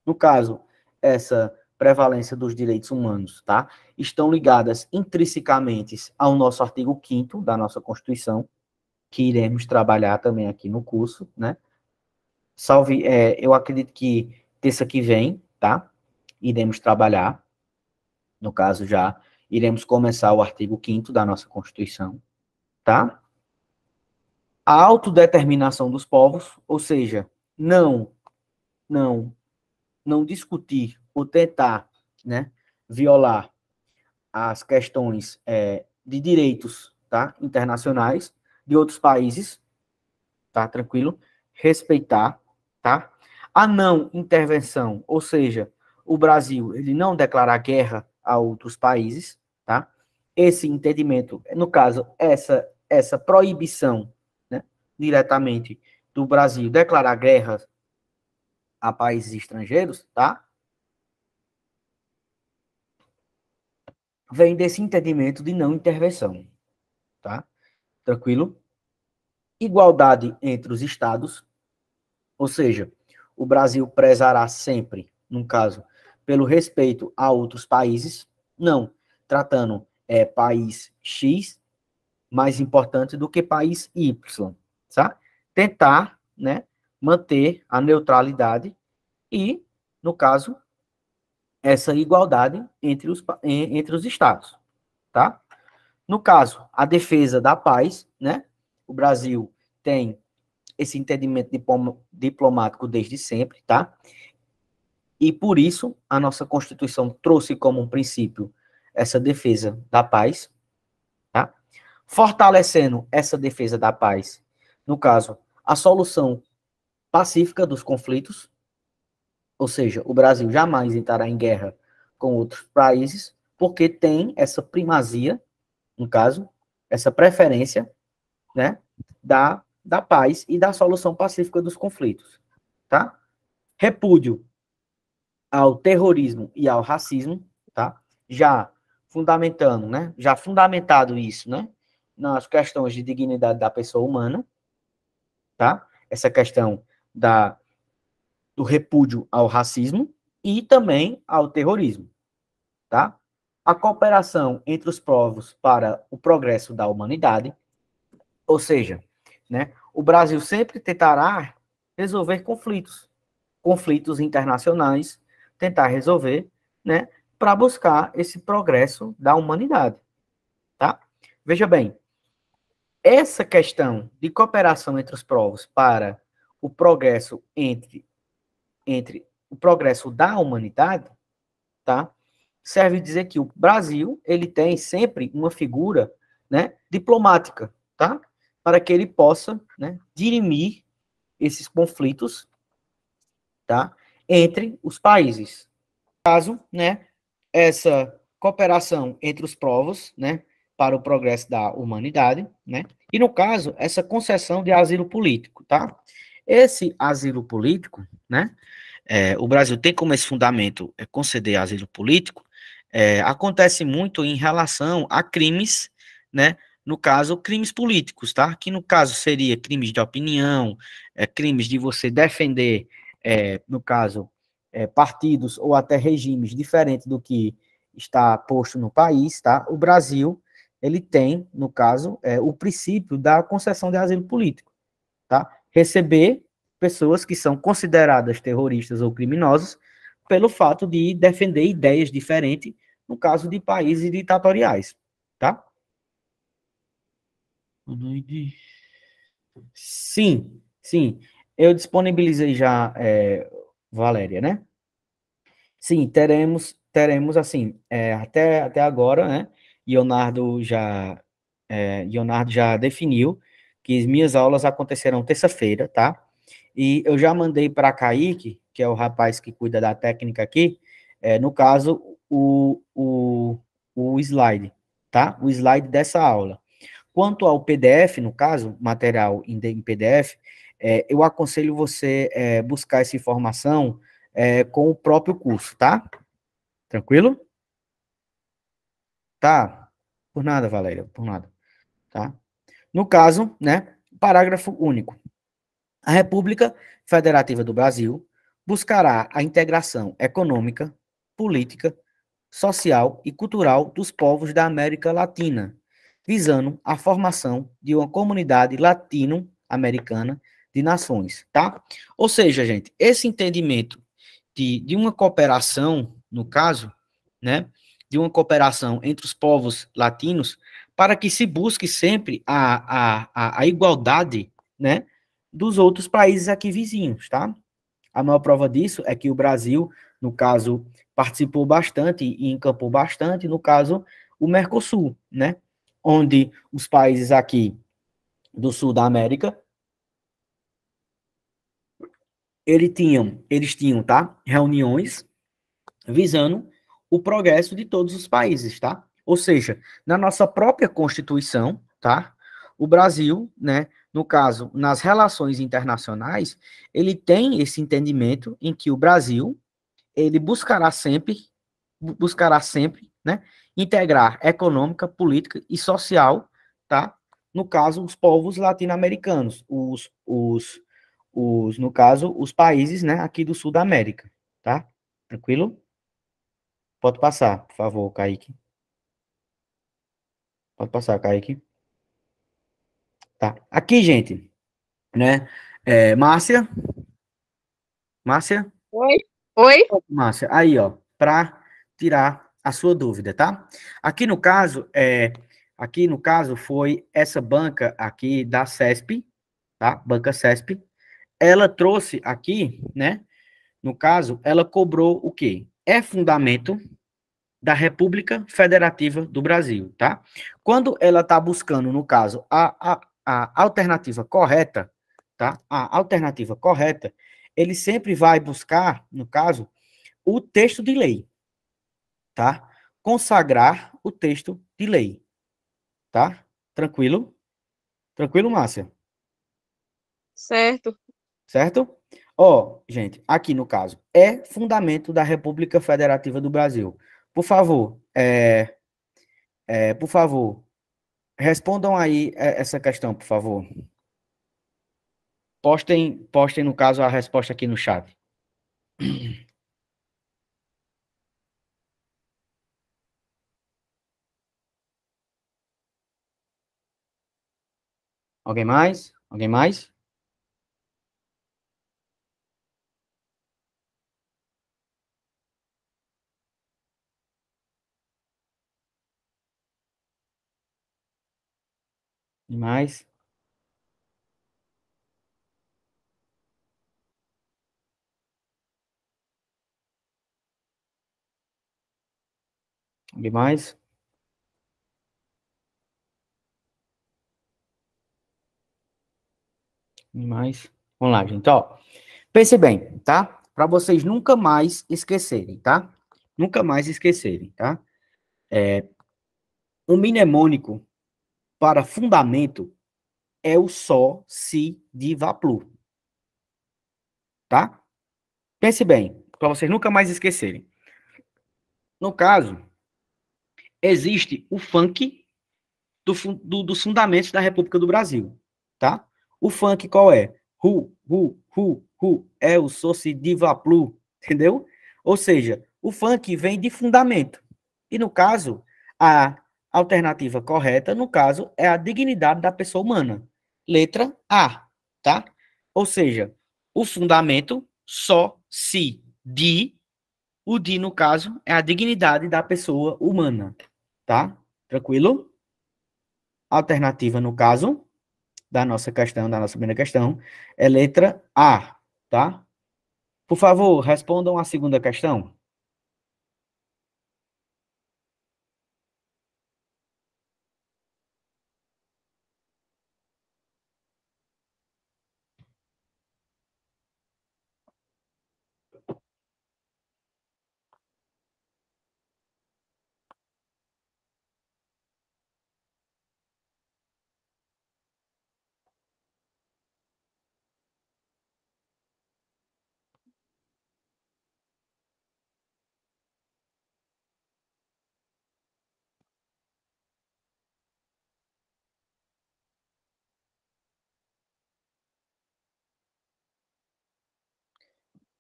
no caso, essa prevalência dos direitos humanos, tá? Estão ligadas intrinsecamente ao nosso artigo 5º da nossa Constituição, que iremos trabalhar também aqui no curso, né? Eu acredito que terça que vem, tá? Iremos trabalhar, no caso já, iremos começar o artigo 5º da nossa Constituição, tá? A autodeterminação dos povos, ou seja, não não discutir ou tentar, né, violar as questões de direitos, tá, internacionais de outros países, tá, tranquilo? Respeitar, tá? A não intervenção, ou seja, o Brasil, ele não declarar guerra a outros países, tá? Esse entendimento, no caso, essa proibição, né, diretamente do Brasil declarar guerra a países estrangeiros, tá? Vem desse entendimento de não intervenção, tá? Tranquilo? Igualdade entre os estados, ou seja, o Brasil prezará sempre, no caso, pelo respeito a outros países, não tratando país X mais importante do que país Y, tá? Tentar, né, manter a neutralidade e, no caso, essa igualdade entre os estados, tá? No caso, a defesa da paz, né? O Brasil tem esse entendimento diplomático desde sempre, tá? E por isso a nossa Constituição trouxe como um princípio essa defesa da paz, tá? Fortalecendo essa defesa da paz, no caso, a solução pacífica dos conflitos, ou seja, o Brasil jamais entrará em guerra com outros países, porque tem essa primazia, no caso, essa preferência, né, da paz e da solução pacífica dos conflitos, tá? Repúdio ao terrorismo e ao racismo, tá? Já fundamentando, né? Já fundamentado isso, né? Nas questões de dignidade da pessoa humana, tá? Essa questão do repúdio ao racismo e também ao terrorismo, tá? A cooperação entre os povos para o progresso da humanidade, ou seja, né? O Brasil sempre tentará resolver conflitos internacionais, tentar resolver, né, para buscar esse progresso da humanidade, tá? Veja bem, essa questão de cooperação entre os povos para o progresso entre o progresso da humanidade, tá? Serve dizer que o Brasil, ele tem sempre uma figura, né, diplomática, tá? Para que ele possa, né, dirimir esses conflitos, tá? Entre os países. Caso, né, essa cooperação entre os povos, né, para o progresso da humanidade, né, e no caso, essa concessão de asilo político, tá? Esse asilo político, né, o Brasil tem como esse fundamento conceder asilo político, acontece muito em relação a crimes, né, no caso, crimes políticos, tá? Que no caso seria crimes de opinião, crimes de você defender, no caso, partidos ou até regimes diferentes do que está posto no país, tá? O Brasil, ele tem, no caso, o princípio da concessão de asilo político, tá? Receber pessoas que são consideradas terroristas ou criminosas pelo fato de defender ideias diferentes, no caso de países ditatoriais, tá? Sim, sim. Eu disponibilizei já, Valéria, né? Sim, teremos assim, até agora, né? Leonardo já definiu que as minhas aulas acontecerão terça-feira, tá? E eu já mandei para Kaique, que é o rapaz que cuida da técnica aqui, no caso, o slide, tá? O slide dessa aula. Quanto ao PDF, no caso, material em PDF, eu aconselho você buscar essa informação com o próprio curso, tá? Tranquilo? Tá. Por nada, Valéria, por nada, tá? No caso, né, parágrafo único. A República Federativa do Brasil buscará a integração econômica, política, social e cultural dos povos da América Latina, visando a formação de uma comunidade latino-americana de nações, tá? Ou seja, gente, esse entendimento de uma cooperação, no caso, né, de uma cooperação entre os povos latinos, para que se busque sempre a igualdade, né, dos outros países aqui vizinhos, tá? A maior prova disso é que o Brasil, no caso, participou bastante e encampou bastante, no caso, o Mercosul, né? Onde os países aqui do sul da América, eles tinham, tá? Reuniões visando o progresso de todos os países, tá? Ou seja, na nossa própria Constituição, tá? O Brasil, né, no caso, nas relações internacionais, ele tem esse entendimento em que o Brasil, ele buscará sempre, né, integrar econômica, política e social, tá? No caso, os povos latino-americanos, no caso, os países, né, aqui do sul da América, tá? Tranquilo? Pode passar, por favor, Kaique. Pode passar, Kaique. Tá. Aqui, gente, né? Márcia. Márcia? Oi? Oi? Márcia, aí, ó, para tirar a sua dúvida, tá? Aqui no caso foi essa banca aqui da CESP, tá? Banca CESP. Ela trouxe aqui, né? No caso, ela cobrou o quê? É fundamento da República Federativa do Brasil, tá? Quando ela está buscando, no caso, a alternativa correta, tá? A alternativa correta, ele sempre vai buscar, no caso, o texto de lei, tá? Consagrar o texto de lei, tá? Tranquilo? Tranquilo, Márcia? Certo. Certo? Ó, gente, aqui no caso, é fundamento da República Federativa do Brasil. Por favor, por favor, respondam aí essa questão, por favor. Postem, no caso, a resposta aqui no chat. Alguém mais? Alguém mais? Alguém mais? Alguém mais? Alguém mais? Vamos lá, gente, ó. Pense bem, tá? Para vocês nunca mais esquecerem, tá? Nunca mais esquecerem, tá? O mnemônico para fundamento é o Só, Si, Di, Vá, Plu, tá? Pense bem, para vocês nunca mais esquecerem. No caso, existe o funk dos fundamentos da República do Brasil, tá? O funk qual é? É o Só, Si, Di, Vá, Plu, entendeu? Ou seja, o funk vem de fundamento. E no caso, a alternativa correta, no caso, é a dignidade da pessoa humana. Letra A, tá? Ou seja, o fundamento só se di, o di, no caso, é a dignidade da pessoa humana, tá? Tranquilo? Alternativa, no caso, da nossa questão, da nossa primeira questão, é letra A, tá? Por favor, respondam a segunda questão.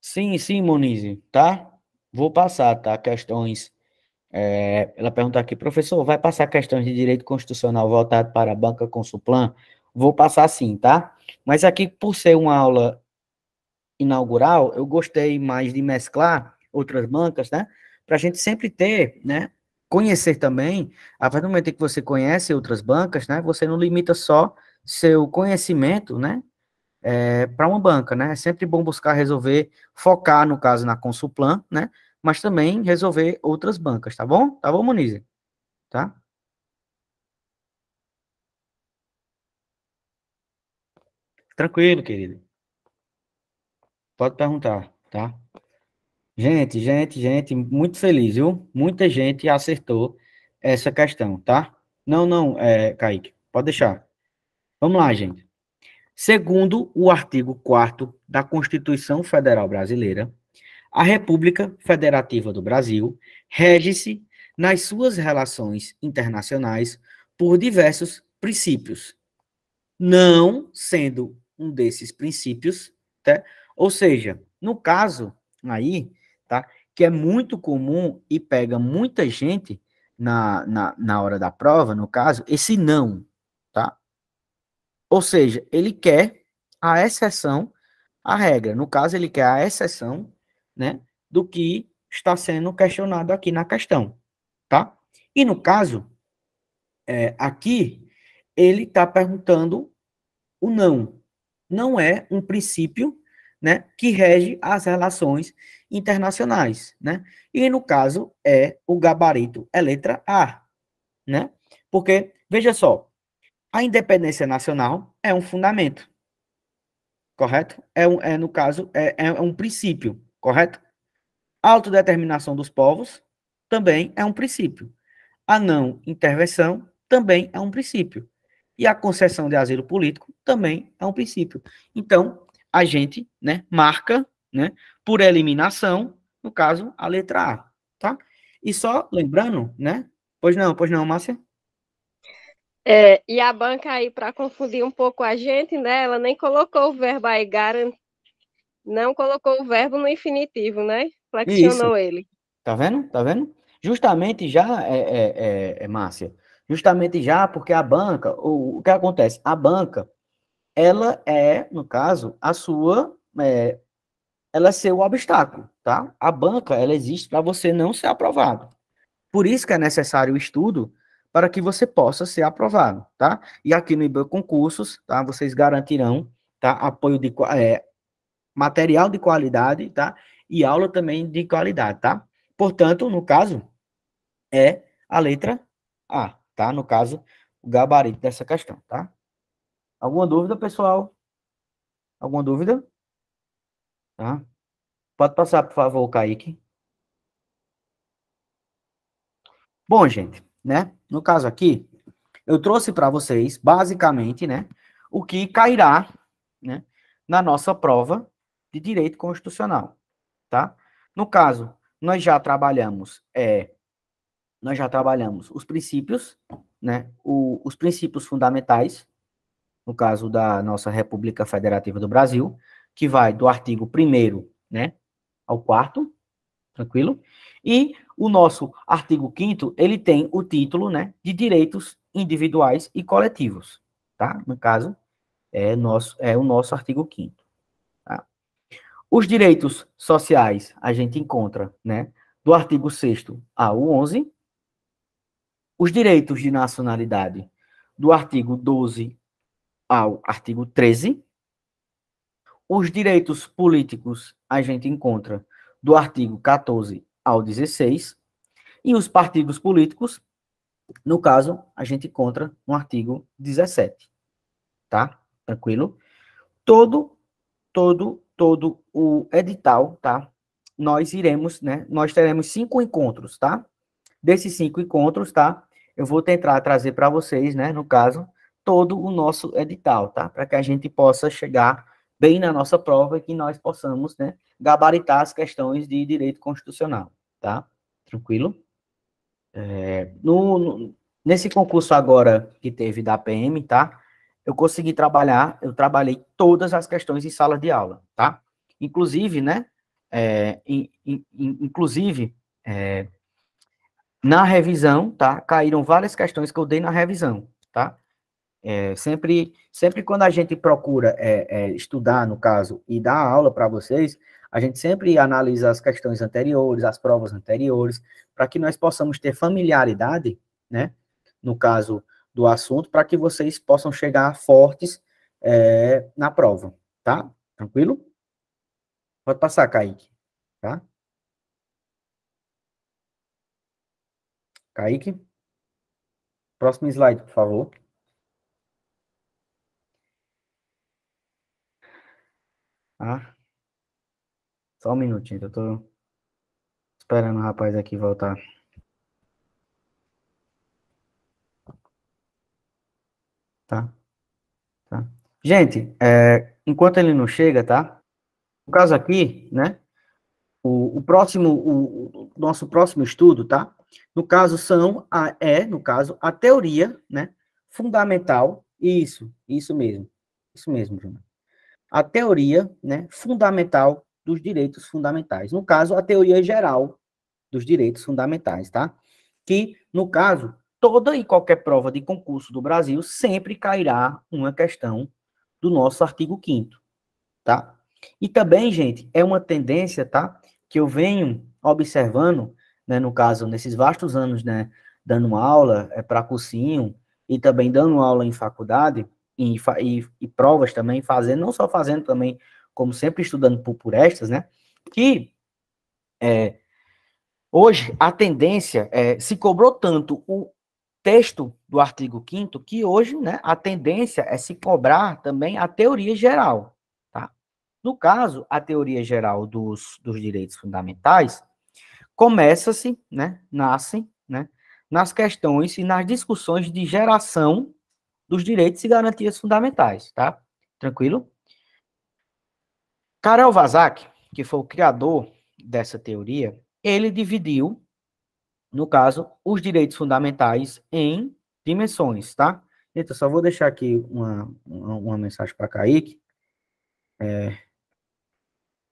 Sim, sim, Monize, tá? Vou passar, tá? Questões. Ela pergunta aqui, professor, vai passar questões de direito constitucional voltado para a banca Consulplan? Vou passar sim, tá? Mas aqui, por ser uma aula inaugural, eu gostei mais de mesclar outras bancas, né? Para a gente sempre ter, né? Conhecer também, a partir do momento em que você conhece outras bancas, né? Você não limita só seu conhecimento, né? para uma banca, né? É sempre bom buscar resolver, focar, no caso, na Consulplan, né? Mas também resolver outras bancas, tá bom? Tá bom, Monize? Tá? Tranquilo, querido. Pode perguntar, tá? Gente, muito feliz, viu? Muita gente acertou essa questão, tá? Não, não, Kaique, pode deixar. Vamos lá, gente. Segundo o artigo 4º da Constituição Federal Brasileira, a República Federativa do Brasil rege-se nas suas relações internacionais por diversos princípios, não sendo um desses princípios, tá? Ou seja, no caso aí, tá? Que é muito comum e pega muita gente na hora da prova, no caso, esse não, tá? Ou seja, ele quer a exceção à regra. No caso, ele quer a exceção, né, do que está sendo questionado aqui na questão, tá? E no caso, aqui, ele está perguntando o não. Não é um princípio, né, que rege as relações internacionais, né? E no caso é o gabarito, é letra A, né? Porque veja só, a independência nacional é um fundamento, correto? No caso, é um princípio, correto? A autodeterminação dos povos também é um princípio. A não intervenção também é um princípio. E a concessão de asilo político também é um princípio. Então, a gente, né, marca, né, por eliminação, no caso, a letra A, tá? E só lembrando, né? Pois não, Márcia? E a banca aí, para confundir um pouco a gente, né? Ela nem colocou o verbo aí, não colocou o verbo no infinitivo, né? Isso. Flexionou ele. Tá vendo? Tá vendo? Justamente já, Márcia, justamente já porque a banca, o que acontece? A banca, ela é, no caso, ela é seu obstáculo, tá? A banca, ela existe para você não ser aprovado. Por isso que é necessário o estudo para que você possa ser aprovado, tá? E aqui no IBAN Concursos, tá? Vocês garantirão, tá? Apoio de material de qualidade, tá? E aula também de qualidade, tá? Portanto, no caso, é a letra A, tá? No caso, o gabarito dessa questão, tá? Alguma dúvida, pessoal? Alguma dúvida? Tá? Pode passar, por favor, Kaique. Bom, gente, né? No caso aqui, eu trouxe para vocês, basicamente, né, o que cairá, né, na nossa prova de direito constitucional, tá? No caso, nós já trabalhamos os princípios, né, os princípios fundamentais, no caso da nossa República Federativa do Brasil, que vai do artigo 1º, né, ao 4º, tranquilo? E o nosso artigo 5º, ele tem o título, né, de direitos individuais e coletivos, tá? No caso, é o nosso artigo 5º, tá? Os direitos sociais a gente encontra, né, do artigo 6º ao 11º, os direitos de nacionalidade do artigo 12 ao artigo 13º, os direitos políticos a gente encontra do artigo 14 ao 16, e os partidos políticos, no caso, a gente encontra no artigo 17, tá? Tranquilo? Todo, todo o edital, tá? Nós teremos 5 encontros, tá? Desses 5 encontros, tá? Eu vou tentar trazer para vocês, né, no caso, todo o nosso edital, tá? Para que a gente possa chegar bem na nossa prova e que nós possamos, né, gabaritar as questões de direito constitucional, tá? Tranquilo? Nesse concurso agora que teve da PM, tá? Eu trabalhei todas as questões em sala de aula, tá? Inclusive, né? Inclusive, na revisão, tá? Caíram várias questões que eu dei na revisão, tá? Sempre quando a gente procura estudar, no caso, e dar aula para vocês, a gente sempre analisa as questões anteriores, as provas anteriores, para que nós possamos ter familiaridade, né, no caso do assunto, para que vocês possam chegar fortes na prova, Tá? Tranquilo? Pode passar, Kaique. Tá? Kaique? Próximo slide, por favor. Tá? Só um minutinho, eu tô esperando o rapaz aqui voltar. Tá? Tá? Gente, enquanto ele não chega, tá? No caso aqui, né? O nosso próximo estudo, tá? No caso, no caso, a teoria, né? Fundamental, isso mesmo, Júnior. A teoria, né? Fundamental dos direitos fundamentais. No caso, a teoria geral dos direitos fundamentais, tá? Que, no caso, toda e qualquer prova de concurso do Brasil sempre cairá uma questão do nosso artigo 5º, tá? E também, gente, é uma tendência, tá? Que eu venho observando, né, no caso, nesses vastos anos, né, dando aula para cursinho e também dando aula em faculdade e provas também, fazendo, não só fazendo também, como sempre estudando por estas, né, que hoje a tendência se cobrou tanto o texto do artigo 5º que hoje, né, a tendência é se cobrar também a teoria geral, tá? No caso, a teoria geral dos direitos fundamentais começa-se, né, nasce, né, nas questões e nas discussões de geração dos direitos e garantias fundamentais, tá? Tranquilo? Karel Vazak, que foi o criador dessa teoria, ele dividiu, no caso, os direitos fundamentais em dimensões, tá? Então, só vou deixar aqui uma mensagem para Kaique,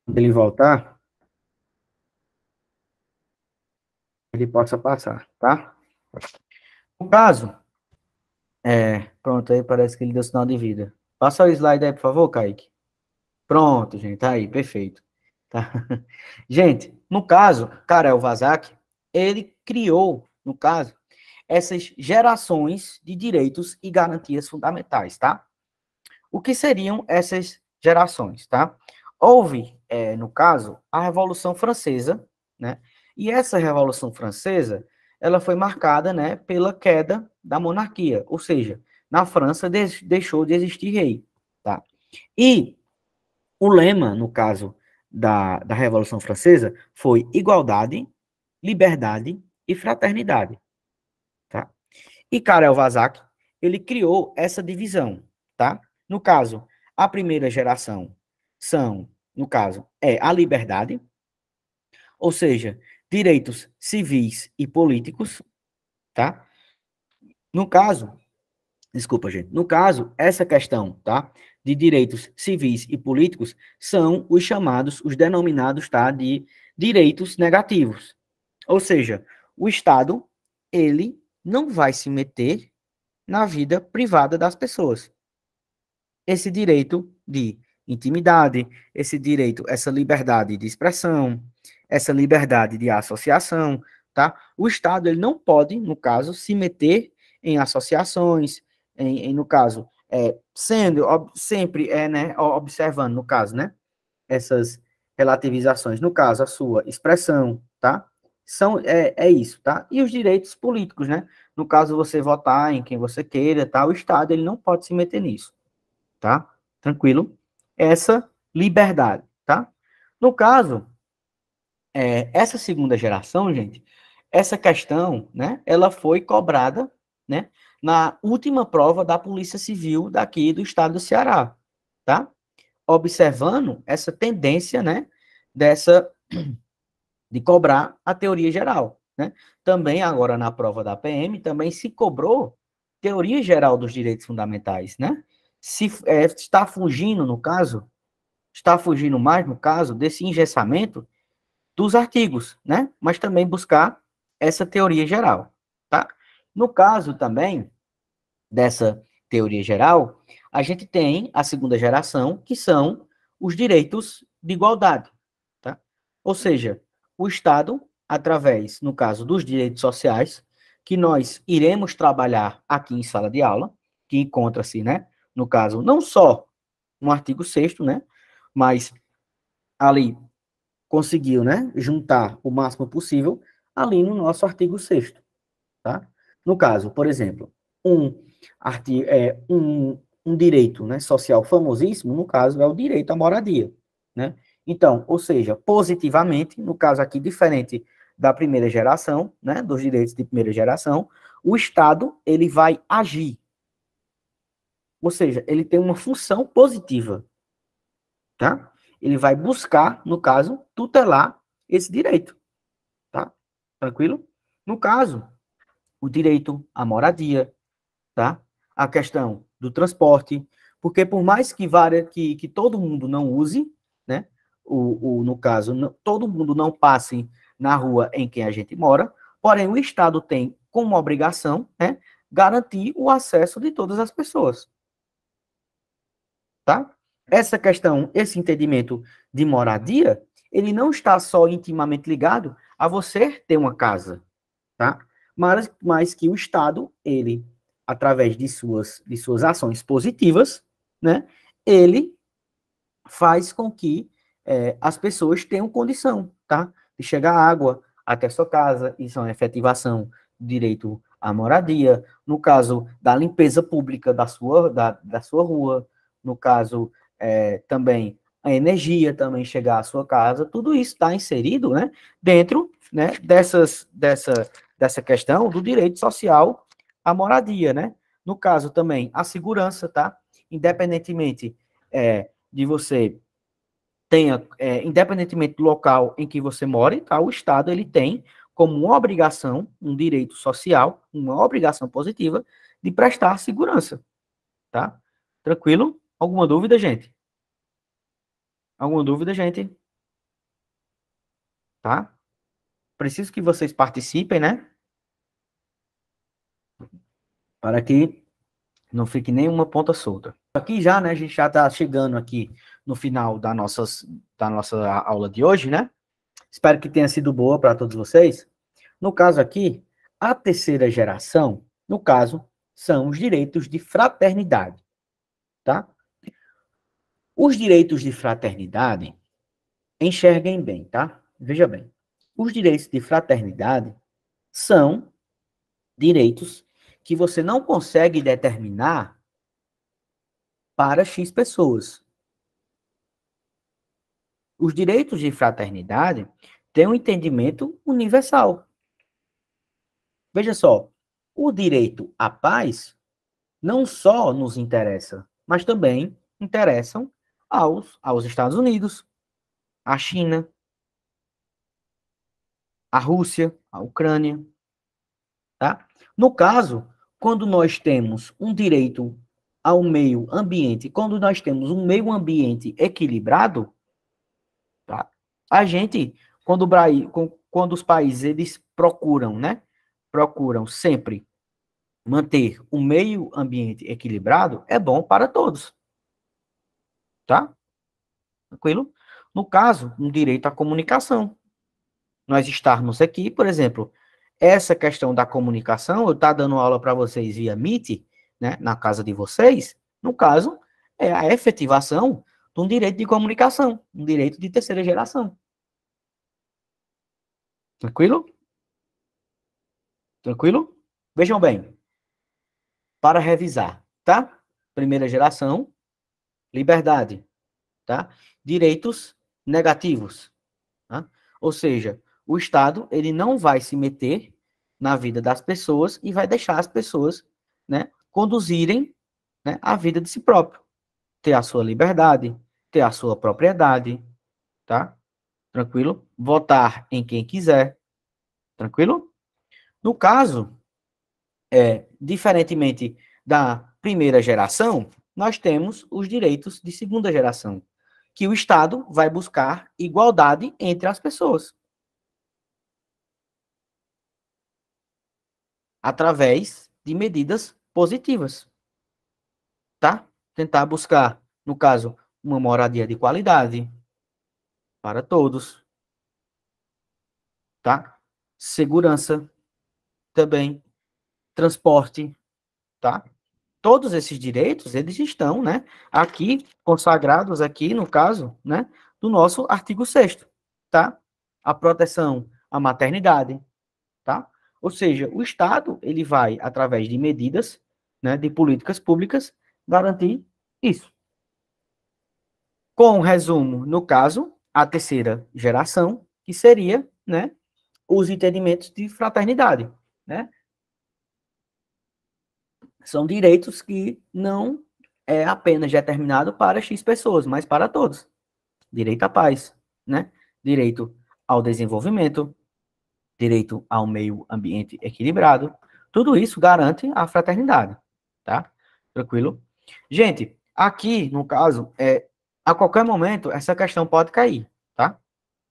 quando ele voltar, ele possa passar, tá? No caso, pronto, aí parece que ele deu sinal de vida. Passa o slide aí, por favor, Kaique. Pronto, gente, tá aí, perfeito. Tá? Gente, no caso, Karel Vazak, ele criou, no caso, essas gerações de direitos e garantias fundamentais, tá? O que seriam essas gerações, tá? Houve, no caso, a Revolução Francesa, né? E essa Revolução Francesa, ela foi marcada, né, pela queda da monarquia, ou seja, na França deixou de existir rei, tá? E o lema, no caso da Revolução Francesa, foi igualdade, liberdade e fraternidade, tá? E Karel Vazak, ele criou essa divisão, tá? No caso, a primeira geração no caso, a liberdade, ou seja, direitos civis e políticos, tá? No caso, desculpa, gente, no caso, essa questão, tá? De direitos civis e políticos são os chamados, os denominados, tá? De direitos negativos. Ou seja, o Estado, ele não vai se meter na vida privada das pessoas. Esse direito de intimidade, esse direito, essa liberdade de expressão, essa liberdade de associação, tá? O Estado, ele não pode, no caso, se meter em associações, no caso, sempre, né, observando, no caso, né, essas relativizações, no caso, a sua expressão, tá? É isso, tá? E os direitos políticos, né? No caso, você votar em quem você queira, tá? O Estado, ele não pode se meter nisso, tá? Tranquilo? Essa liberdade, tá? No caso, essa segunda geração, gente, essa questão, né, ela foi cobrada, né, na última prova da Polícia Civil daqui do estado do Ceará, tá? Observando essa tendência, né, de cobrar a teoria geral, né? Também agora na prova da PM também se cobrou teoria geral dos direitos fundamentais, né? Se está fugindo no caso, está fugindo mais no caso desse engessamento dos artigos, né? Mas também buscar essa teoria geral, tá? No caso também dessa teoria geral, a gente tem a segunda geração, que são os direitos de igualdade, tá? Ou seja, o Estado, através, no caso, dos direitos sociais, que nós iremos trabalhar aqui em sala de aula, que encontra-se, né, no caso, não só no artigo 6º, né? Mas ali conseguiu, né, juntar o máximo possível ali no nosso artigo 6º, tá? No caso, por exemplo, um direito, né, social famosíssimo, no caso, é o direito à moradia, né? Então, ou seja, positivamente, no caso aqui, diferente da primeira geração, né, dos direitos de primeira geração, o Estado, ele vai agir, ou seja, ele tem uma função positiva, tá? Ele vai buscar, no caso, tutelar esse direito, tá? Tranquilo? No caso, o direito à moradia, tá? A questão do transporte, porque por mais que todo mundo não use, né? No caso, todo mundo não passe na rua em que a gente mora, porém o Estado tem como obrigação, né, garantir o acesso de todas as pessoas, tá? Essa questão, esse entendimento de moradia, ele não está só intimamente ligado a você ter uma casa, tá? Mas que o Estado, ele, através de suas ações positivas, né, ele faz com que as pessoas tenham condição, tá? De chegar água até sua casa, isso é uma efetivação do direito à moradia, no caso da limpeza pública da sua rua, no caso também a energia também chegar à sua casa, tudo isso está inserido, né, dentro, né, dessa questão do direito social à moradia, né? No caso também a segurança, tá? Independentemente de você tenha, independentemente do local em que você mora, tá? O Estado ele tem como uma obrigação, um direito social, uma obrigação positiva de prestar segurança, tá? Tranquilo? Alguma dúvida, gente? Alguma dúvida, gente? Tá? Preciso que vocês participem, né? Para que não fique nenhuma ponta solta. Aqui já, né? A gente já está chegando aqui no final da nossa aula de hoje, né? Espero que tenha sido boa para todos vocês. No caso aqui, a terceira geração, no caso, são os direitos de fraternidade, tá? Os direitos de fraternidade, enxerguem bem, tá? Veja bem. Os direitos de fraternidade são direitos que você não consegue determinar para X pessoas. Os direitos de fraternidade têm um entendimento universal. Veja só, o direito à paz não só nos interessa, mas também interessam aos Estados Unidos, à China, à Rússia, à Ucrânia, tá? No caso, quando nós temos um direito ao meio ambiente, quando nós temos um meio ambiente equilibrado, tá? A gente, quando os países eles procuram, né? Procuram sempre manter o meio ambiente equilibrado, é bom para todos, tá? Tranquilo? No caso, um direito à comunicação. Nós estarmos aqui, por exemplo, essa questão da comunicação, eu estou dando aula para vocês via Meet, né, na casa de vocês, no caso, é a efetivação de um direito de comunicação, um direito de terceira geração. Tranquilo? Tranquilo? Vejam bem, para revisar, tá? Primeira geração, liberdade, tá? Direitos negativos, tá? Ou seja, o Estado, ele não vai se meter na vida das pessoas e vai deixar as pessoas, né, conduzirem, né, a vida de si próprio. Ter a sua liberdade, ter a sua propriedade, tá? Tranquilo? Votar em quem quiser, tranquilo? No caso, diferentemente da primeira geração, nós temos os direitos de segunda geração, que o Estado vai buscar igualdade entre as pessoas, através de medidas positivas, tá? Tentar buscar, no caso, uma moradia de qualidade para todos, tá? Segurança também, transporte, tá? todos esses direitos, eles estão, né, aqui, consagrados aqui, no caso, né, do nosso artigo 6º, tá? A proteção à maternidade, tá? Ou seja, o Estado, ele vai, através de medidas, né, de políticas públicas, garantir isso. Com um resumo, no caso, a terceira geração, que seria, né, os entendimentos de fraternidade, né? São direitos que não é apenas determinado para X pessoas, mas para todos. Direito à paz, né? Direito ao desenvolvimento, direito ao meio ambiente equilibrado. Tudo isso garante a fraternidade, tá? Tranquilo? Gente, aqui, no caso, a qualquer momento, essa questão pode cair, tá?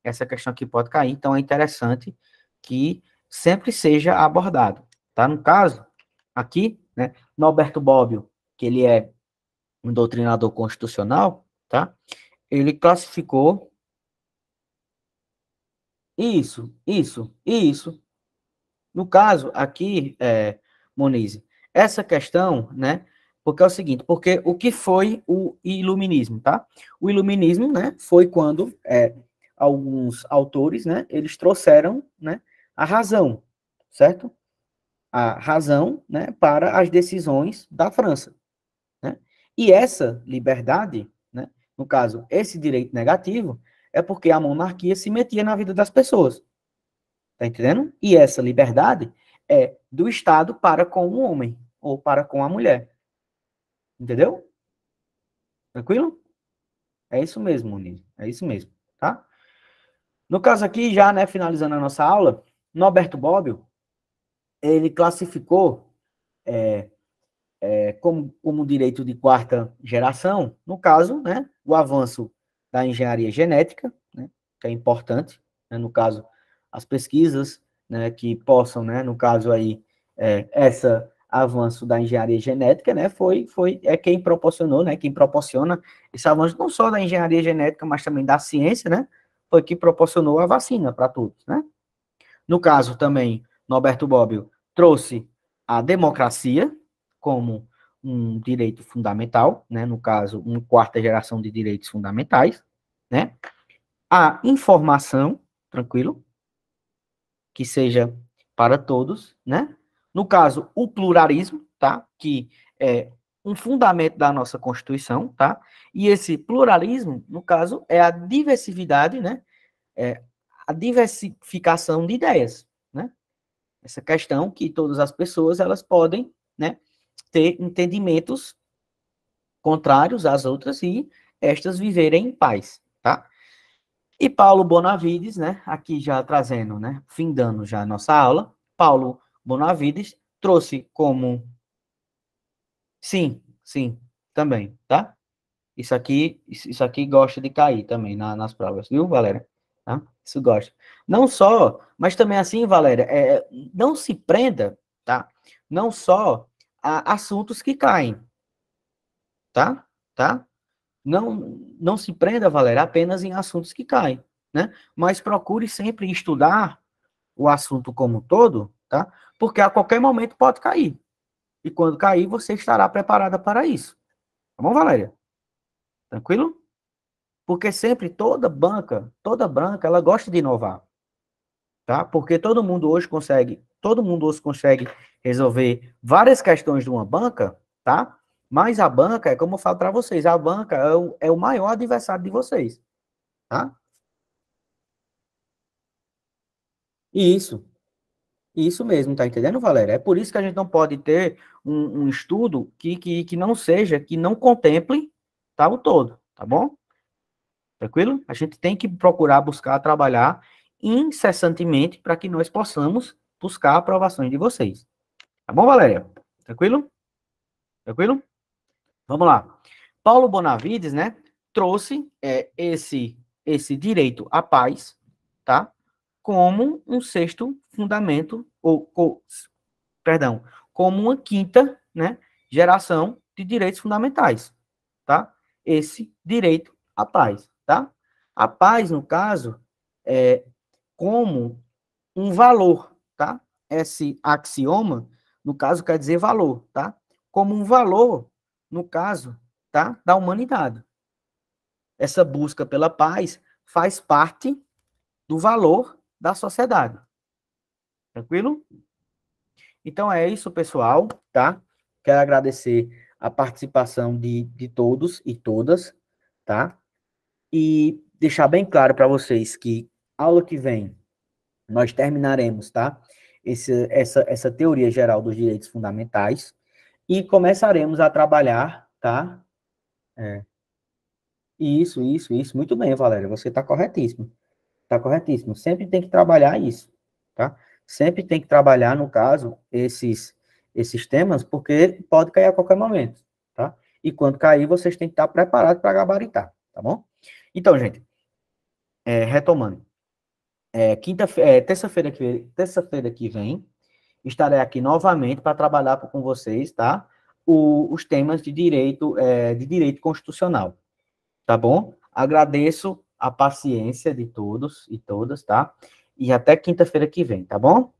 Essa questão aqui pode cair, então é interessante que sempre seja abordado, tá? No caso, aqui, né, Norberto Bobbio, que ele é um doutrinador constitucional, tá? Ele classificou isso. No caso, aqui, Monize, essa questão, né, porque é o seguinte, porque o que foi o iluminismo, tá? O iluminismo, né, foi quando alguns autores, né, eles trouxeram, né, a razão, certo? A razão, né, para as decisões da França, né? E essa liberdade, né, no caso, esse direito negativo, é porque a monarquia se metia na vida das pessoas. Tá entendendo? E essa liberdade é do Estado para com o homem ou para com a mulher. Entendeu? Tranquilo? É isso mesmo, Muniz. É isso mesmo, tá? No caso aqui, já, né, finalizando a nossa aula, Norberto Bobbio, ele classificou como direito de quarta geração, no caso, né, o avanço da engenharia genética, né, que é importante, né, no caso, as pesquisas, né, que possam, né, no caso aí, essa avanço da engenharia genética, né, foi quem proporcionou, né, quem proporciona esse avanço não só da engenharia genética, mas também da ciência, né, foi que proporcionou a vacina para todos, né. No caso também, Norberto Bobbio trouxe a democracia como um direito fundamental, né, no caso, uma quarta geração de direitos fundamentais, né, a informação, tranquilo, que seja para todos, né, no caso, o pluralismo, tá, que é um fundamento da nossa Constituição, tá, e esse pluralismo, no caso, é a diversidade, né, a diversificação de ideias, né, essa questão que todas as pessoas, elas podem, né, ter entendimentos contrários às outras e estas viverem em paz, tá? E Paulo Bonavides, né, aqui já trazendo, né, findando já a nossa aula, Paulo Bonavides trouxe como, sim, também, tá? Isso aqui gosta de cair também nas provas, viu, Valéria? Tá? Isso gosta. Não só, mas também assim, Valéria, não se prenda, tá? Não só a assuntos que caem, tá? Tá? Não se prenda, Valéria, apenas em assuntos que caem, né? Mas procure sempre estudar o assunto como um todo, tá? Porque a qualquer momento pode cair. E quando cair, você estará preparada para isso. Tá bom, Valéria? Tranquilo? Porque sempre toda banca, ela gosta de inovar, tá? Porque todo mundo hoje consegue resolver várias questões de uma banca, tá? Mas a banca, é como eu falo para vocês, a banca é o maior adversário de vocês, tá? E isso mesmo, tá entendendo, Valéria? É por isso que a gente não pode ter um estudo que não seja, que não contemple, tá, o todo, tá bom? Tranquilo? A gente tem que procurar buscar trabalhar incessantemente para que nós possamos buscar aprovações de vocês. Tá bom, Valéria? Tranquilo? Tranquilo? Vamos lá. Paulo Bonavides, né, trouxe esse direito à paz, tá? Como um sexto fundamento, perdão, como uma quinta, né, geração de direitos fundamentais, tá? Esse direito à paz, tá? A paz, no caso, é como um valor, tá? Esse axioma, no caso, quer dizer valor, tá? como um valor, no caso, tá, da humanidade. Essa busca pela paz faz parte do valor da sociedade. Tranquilo? Então é isso, pessoal, tá? Quero agradecer a participação de todos e todas, tá? E deixar bem claro para vocês que aula que vem nós terminaremos, tá? Essa teoria geral dos direitos fundamentais e começaremos a trabalhar, tá? Isso. Muito bem, Valéria. Você está corretíssimo. Está corretíssimo. Sempre tem que trabalhar isso, tá? Sempre tem que trabalhar, no caso, esses temas, porque pode cair a qualquer momento, tá? E quando cair, vocês têm que estar preparados para gabaritar, tá bom? Então, gente, retomando. Terça-feira que vem, estarei aqui novamente para trabalhar com vocês, tá? Os temas de direito constitucional, tá bom? Agradeço a paciência de todos e todas, tá? E até quinta-feira que vem, tá bom?